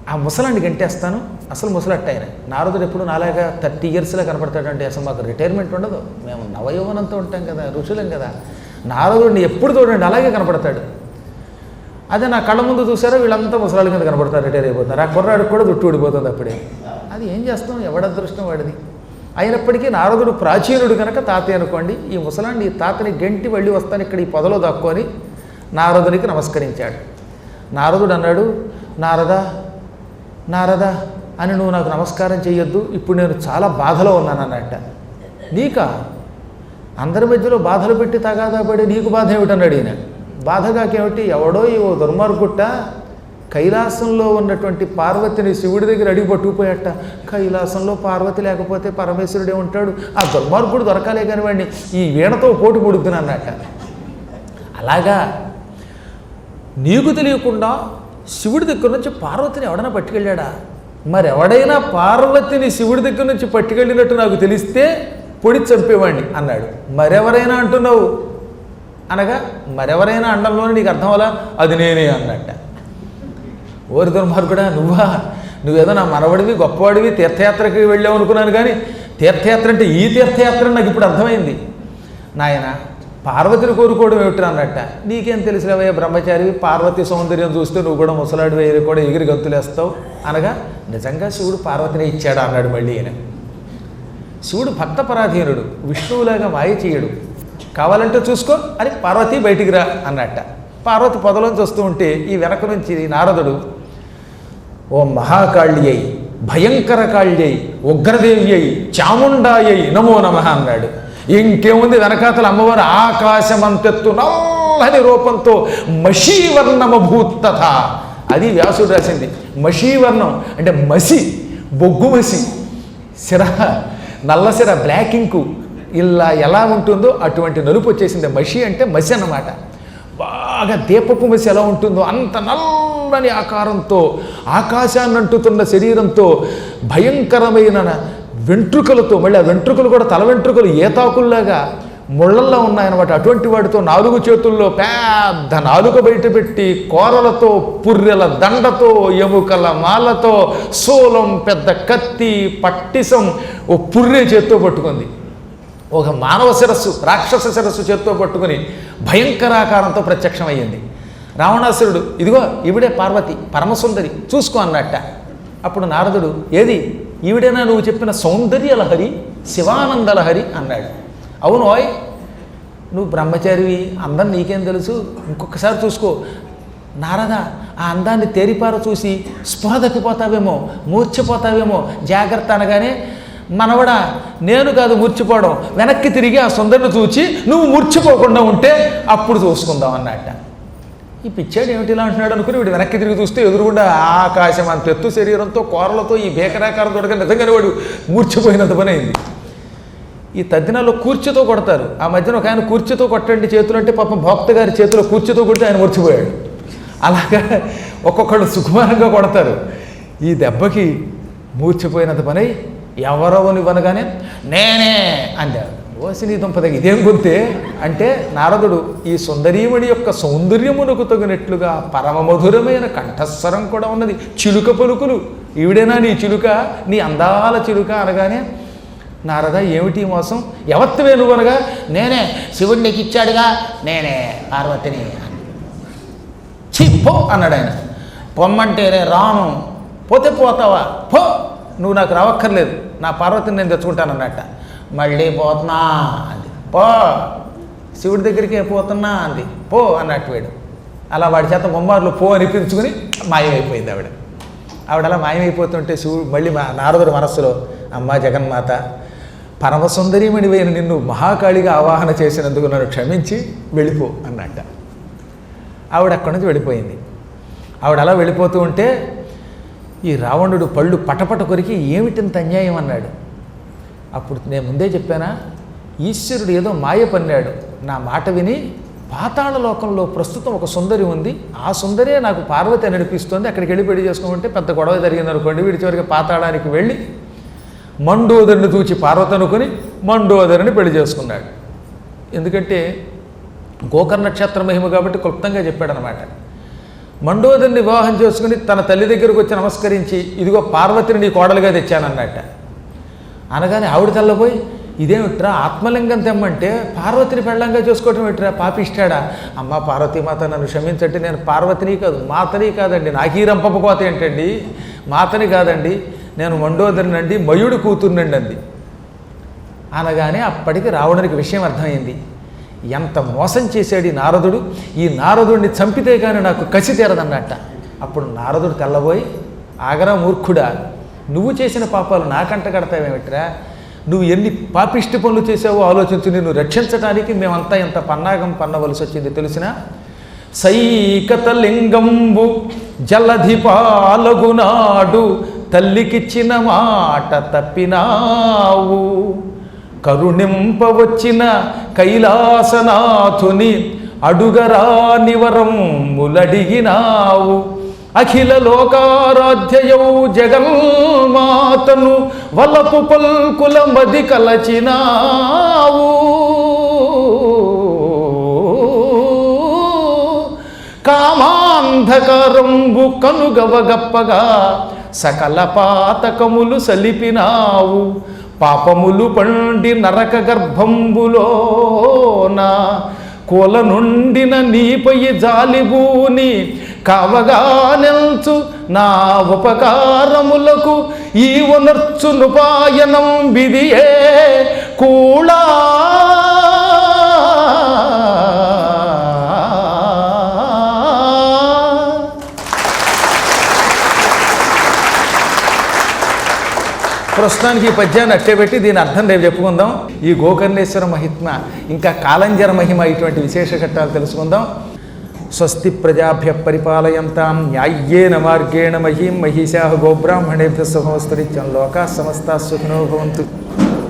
ఆ ముసలాన్ని గంటేస్తాను. అసలు ముసలట్ట ఆయన. నారదుడు ఎప్పుడు నాలాగా 30 ఇయర్స్లో కనపడతాడంటే అసలు మాకు రిటైర్మెంట్ ఉండదు, మేము నవయౌవనంతో ఉంటాం కదా, ఋషులం కదా. నారదుడిని ఎప్పుడు చూడండి అలాగే కనపడతాడు. అదే నా కళ్ళ ముందు చూసారో వీళ్ళంతా ముసలాళ్ళ కింద కనపడతారు, రిటైర్ అయిపోతున్నారు. ఆ కుర్రాడికి కూడా జుట్టు ఊడిపోతుంది అప్పుడే. అది ఏం చేస్తాం, ఎవడదృష్టం వాడిది. అయినప్పటికీ నారదుడు ప్రాచీనుడు కనుక తాతయ్య అనుకోండి. ఈ ముసలాండి ఈ తాతని గంటి వెళ్ళి వస్తాను ఇక్కడ ఈ పొదలో దాక్కొని నారదునికి నమస్కరించాడు. నారదుడు అన్నాడు, నారదా నారదా అని నువ్వు నాకు నమస్కారం చేయొద్దు, ఇప్పుడు నేను చాలా బాధలో ఉన్నాను అన్నట్ట. నీకా? అందరి మధ్యలో బాధలు పెట్టి తగాదా పడి నీకు బాధ ఏమిటన్నాడు ఈయన. బాధగాకేమిటి, ఎవడో ఈ ఓ దుర్మార్గుట్ట కైలాసంలో ఉన్నటువంటి పార్వతిని శివుడి దగ్గర అడిగి పట్టుకుపోయట. కైలాసంలో పార్వతి లేకపోతే పరమేశ్వరుడే ఉంటాడు, ఆ దుర్మార్గుడు దొరకాలే కాని వాడిని ఈ వీణతో పోటు పొడుద్దును అన్నట్ట. అలాగా నీకు తెలియకుండా శివుడి దగ్గర నుంచి పార్వతిని ఎవడైనా పట్టుకెళ్ళాడా? మరి ఎవడైనా పార్వతిని శివుడి దగ్గర నుంచి పట్టుకెళ్ళినట్టు నాకు తెలిస్తే పొడి చంపేవాడిని అన్నాడు. మరెవరైనా అంటున్నావు అనగా మరెవరైనా అండంలోనే నీకు అర్థం అలా అది నేనే అన్నట్ట. ఓరి దుర్మార్గుడా, నువ్వేదో నా మనవడివి గొప్పవాడివి తీర్థయాత్రకి వెళ్ళావు అనుకున్నాను, కానీ తీర్థయాత్ర అంటే ఈ తీర్థయాత్ర నాకు ఇప్పుడు అర్థమైంది. నాయన పార్వతిని కోరుకోవడం ఏమిటి అన్నట్ట. నీకేం తెలుసులేవయ్యా బ్రహ్మచారి, పార్వతి సౌందర్యం చూస్తే నువ్వు కూడా ముసలాడి వేరు కూడా ఎగిరి గంతులేస్తావు అనగా నిజంగా శివుడు పార్వతిని ఇచ్చాడా అన్నాడు మళ్ళీ ఈయన. శివుడు భక్తపరాధీనుడు, విష్ణువులాగా మాయ చేయడు. కావాలంటే చూసుకో అని పార్వతి బయటికి రా అన్నట్ట. పార్వతి పొదలోంచి వస్తూ ఉంటే ఈ వెనక నుంచి నారదుడు ఓ మహాకాళ్యై, భయంకర కాళ్యై, ఉగ్రదేవ్యై, చాముండాయై నమో నమః అన్నాడు. ఇంకేముంది, వెనకాతల అమ్మవారు ఆకాశమంతెత్తు నల్లని రూపంతో మషీవర్ణమభూత్తథ. అది వ్యాసుడు రాసింది. మషీవర్ణం అంటే మసి, బొగ్గు మసి, సిర నల్లసిర, బ్లాక్ ఇంకు ఇలా ఎలా ఉంటుందో అటువంటి నలుపు వచ్చేసింది. మషి అంటే మసి అన్నమాట. బాగా దీపపు మసి ఎలా ఉంటుందో అంత నల్లని ఆకారంతో, ఆకాశాన్ని అంటుతున్న శరీరంతో, భయంకరమైన వెంట్రుకలతో, మళ్ళీ ఆ వెంట్రుకలు కూడా తల వెంట్రుకలు ఏతాకుల్లాగా ముళ్ళల్లో ఉన్నాయన్నమాట. అటువంటి వాటితో 4 చేతుల్లో పెద్ద నాలుక బయట పెట్టి, కోరలతో, పుర్రెల దండతో, ఎముకల మాలతో, శూలం, పెద్ద కత్తి, పట్టిసం, ఓ పుర్రె చేత్తో పట్టుకుంది. ఒక మానవ శిరస్సు, రాక్షస శిరస్సు చేత్తో పట్టుకుని భయంకరాకారంతో ప్రత్యక్షమయ్యింది. రావణాసురుడు ఇదిగో ఈవిడే పార్వతి పరమసుందరి చూసుకో అన్నట్ట. అప్పుడు నారదుడు ఏది ఈవిడేనా నువ్వు చెప్పిన సౌందర్య లహరి, శివానంద లహరి అన్నాడు. అవును ఓయ్, నువ్వు బ్రహ్మచారివి, అందం నీకేం తెలుసు, ఇంకొకసారి చూసుకో. నారద ఆ అందాన్ని తేరిపార చూసి స్పృహ తప్పిపోతావేమో, మూర్చిపోతావేమో, జాగ్రత్త అనగానే మనవడా నేను కాదు మూర్చిపోవడం, వెనక్కి తిరిగి ఆ సుందరిని చూచి నువ్వు మూర్చిపోకుండా ఉంటే అప్పుడు చూసుకుందాం అన్నట్ట. ఈ పిచ్చాడు ఏమిటి ఇలా అంటున్నాడు అనుకుని వీడు వెనక్కి తిరిగి చూస్తే ఎదురుగుండా ఆకాశం అంత ఎత్తు శరీరంతో, కోరలతో, ఈ భీకరాకారం దొరక నిజంగానే వాడు మూర్చిపోయినంత పని అయింది. ఈ తద్దినాల్లో కూర్చుతో కొడతారు. ఆ మధ్యన ఒక ఆయన కూర్చుతో కొట్టండి చేతులు అంటే పాపం భక్త గారి చేతిలో కూర్చుతో కొడితే ఆయన మూర్చిపోయాడు. అలాగా ఒక్కొక్కళ్ళు సుకుమారంగా కొడతారు. ఈ దెబ్బకి మూర్చిపోయినంత పని ఎవరవని వనగానే నేనే అంటారు. ఓసిని దుంపదగి ఇదేం గుంతే అంటే నారదుడు ఈ సుందరీమణి యొక్క సౌందర్యమునకు తగినట్లుగా పరమ మధురమైన కంఠస్వరం కూడా ఉన్నది. చిలుక పలుకులు, ఈవిడేనా నీ చిలుక, నీ అందాల చిలుక అనగానే నారద ఏమిటి మోసం, ఎవత్తువే నువ్వు అనగా నేనే శివుడు నీకు ఇచ్చాడుగా, నేనే పార్వతిని. పో అన్నాడు ఆయన. పొమ్మంటే రే రాను, పోతే పోతావా, పో, నువ్వు నాకు రావక్కర్లేదు, నా పార్వతిని నేను తెచ్చుకుంటాను అన్నట్ట. మళ్ళీ పోతున్నా అంది. పో, శివుడి దగ్గరికి పోతున్నా అంది. పో అన్నట్టు వీడు. అలా వాడి చేత బొమ్మార్లు పో అనిపించుకుని మాయమైపోయింది ఆవిడ. అలా మాయమైపోతుంటే శివుడు మళ్ళీ నారదుడి మనస్సులో అమ్మ జగన్మాత, పరమసుందరీమణివైన నిన్ను మహాకాళిగా ఆవాహన చేసినందుకు నన్ను క్షమించి వెళ్ళిపో అన్నట్ట. ఆవిడ అక్కడి నుంచి వెళ్ళిపోయింది. ఆవిడ అలా వెళ్ళిపోతూ ఉంటే ఈ రావణుడు పళ్ళు పటపట కొరికి ఏమిటింత అన్యాయం అన్నాడు. అప్పుడు నేను ముందే చెప్పానా, ఈశ్వరుడు ఏదో మాయ పన్నాడు. నా మాట విని పాతాళ లోకంలో ప్రస్తుతం ఒక సుందరి ఉంది, ఆ సుందరే నాకు పార్వతి అని అనిపిస్తుంది, అక్కడికి వెళ్ళి పెళ్లి చేసుకోమంటే పెద్ద గొడవ జరిగింది అనుకోండి. వీడి చివరికి పాతాళానికి వెళ్ళి మండోదరిని చూచి పార్వతి అనుకుని మండోదరిని పెళ్లి చేసుకున్నాడు. ఎందుకంటే గోకర్ణ నక్షత్ర మహిమ కాబట్టి క్లుప్తంగా చెప్పాడనమాట. మండోదరిని వివాహం చేసుకుని తన తల్లి దగ్గరకు వచ్చి నమస్కరించి ఇదిగో పార్వతిని నీ కోడలుగా తెచ్చానన్నట్ట. అనగానే ఆవిడ తెల్లబోయి ఇదేమిట్రా ఆత్మలింగం తెమ్మంటే పార్వతిని పెళ్ళంగా చేసుకోవటం ఏమిట్రా పాపిష్టాడా. అమ్మ పార్వతీమాత నన్ను క్షమించండి, నేను పార్వతిని కాదు మాతని కాదండి, నాకీ రంపకోత ఏంటండి, మాతని కాదండి, నేను మండోదరినండి, మయుడి కూతుర్నండి అంది. అనగానే అప్పటికి రావణునికి విషయం అర్థమైంది. ఎంత మోసం చేశాడు ఈ నారదుడు, ఈ నారదుడిని చంపితే కానీ నాకు కసి తీరదన్నట్ట. అప్పుడు నారదుడు తెల్లబోయి, ఆగరా మూర్ఖుడా, నువ్వు చేసిన పాపాలు నాకంట కడతావేమిట్రా, నువ్వు ఎన్ని పాపిష్టి పనులు చేసావో ఆలోచించు, నిన్ను రక్షించడానికి మేమంతా ఎంత పన్నాగం పన్నవలసి వచ్చింది తెలిసినా. సైకతలింగంబు జలధిపాలగునాడు తల్లికిచ్చిన మాట తప్పినావు, కరుణింపవచ్చిన కైలాసనాథుని అడుగరా నివరములడిగినావు, అఖిల లోకారాధ్యయౌ జగన్మాతను వలపు పల్కుల మది కలచినావు, కామాంధకారంబు కనుగవగప్పగా సకల పాతకములు సలిపినావు, పాపములు పండి నరక గర్భంబులోన కోల నుండిన నీపై జాలిబూని కావగా నెల్చు నా ఉపకారములకు ఈ వనర్చునుపాయనం బిదియే కూళా. ప్రస్తుతానికి ఈ పద్యాన్ని అట్టేపెట్టి దీని అర్థం రేపు చెప్పుకుందాం. ఈ గోకర్ణేశ్వర మహిత్మ ఇంకా కాలంజర మహిమ ఇటువంటి విశేష ఘట్టాలు తెలుసుకుందాం. స్వస్తి ప్రజాభ్య పరిపాలయంతాం న్యాయ్యేన మార్గేణ మహీం మహిషా గోబ్రాహ్మణేభ్య శుభమస్తు నిత్యం. లోకా సమస్తా సుఖినో భవంతు.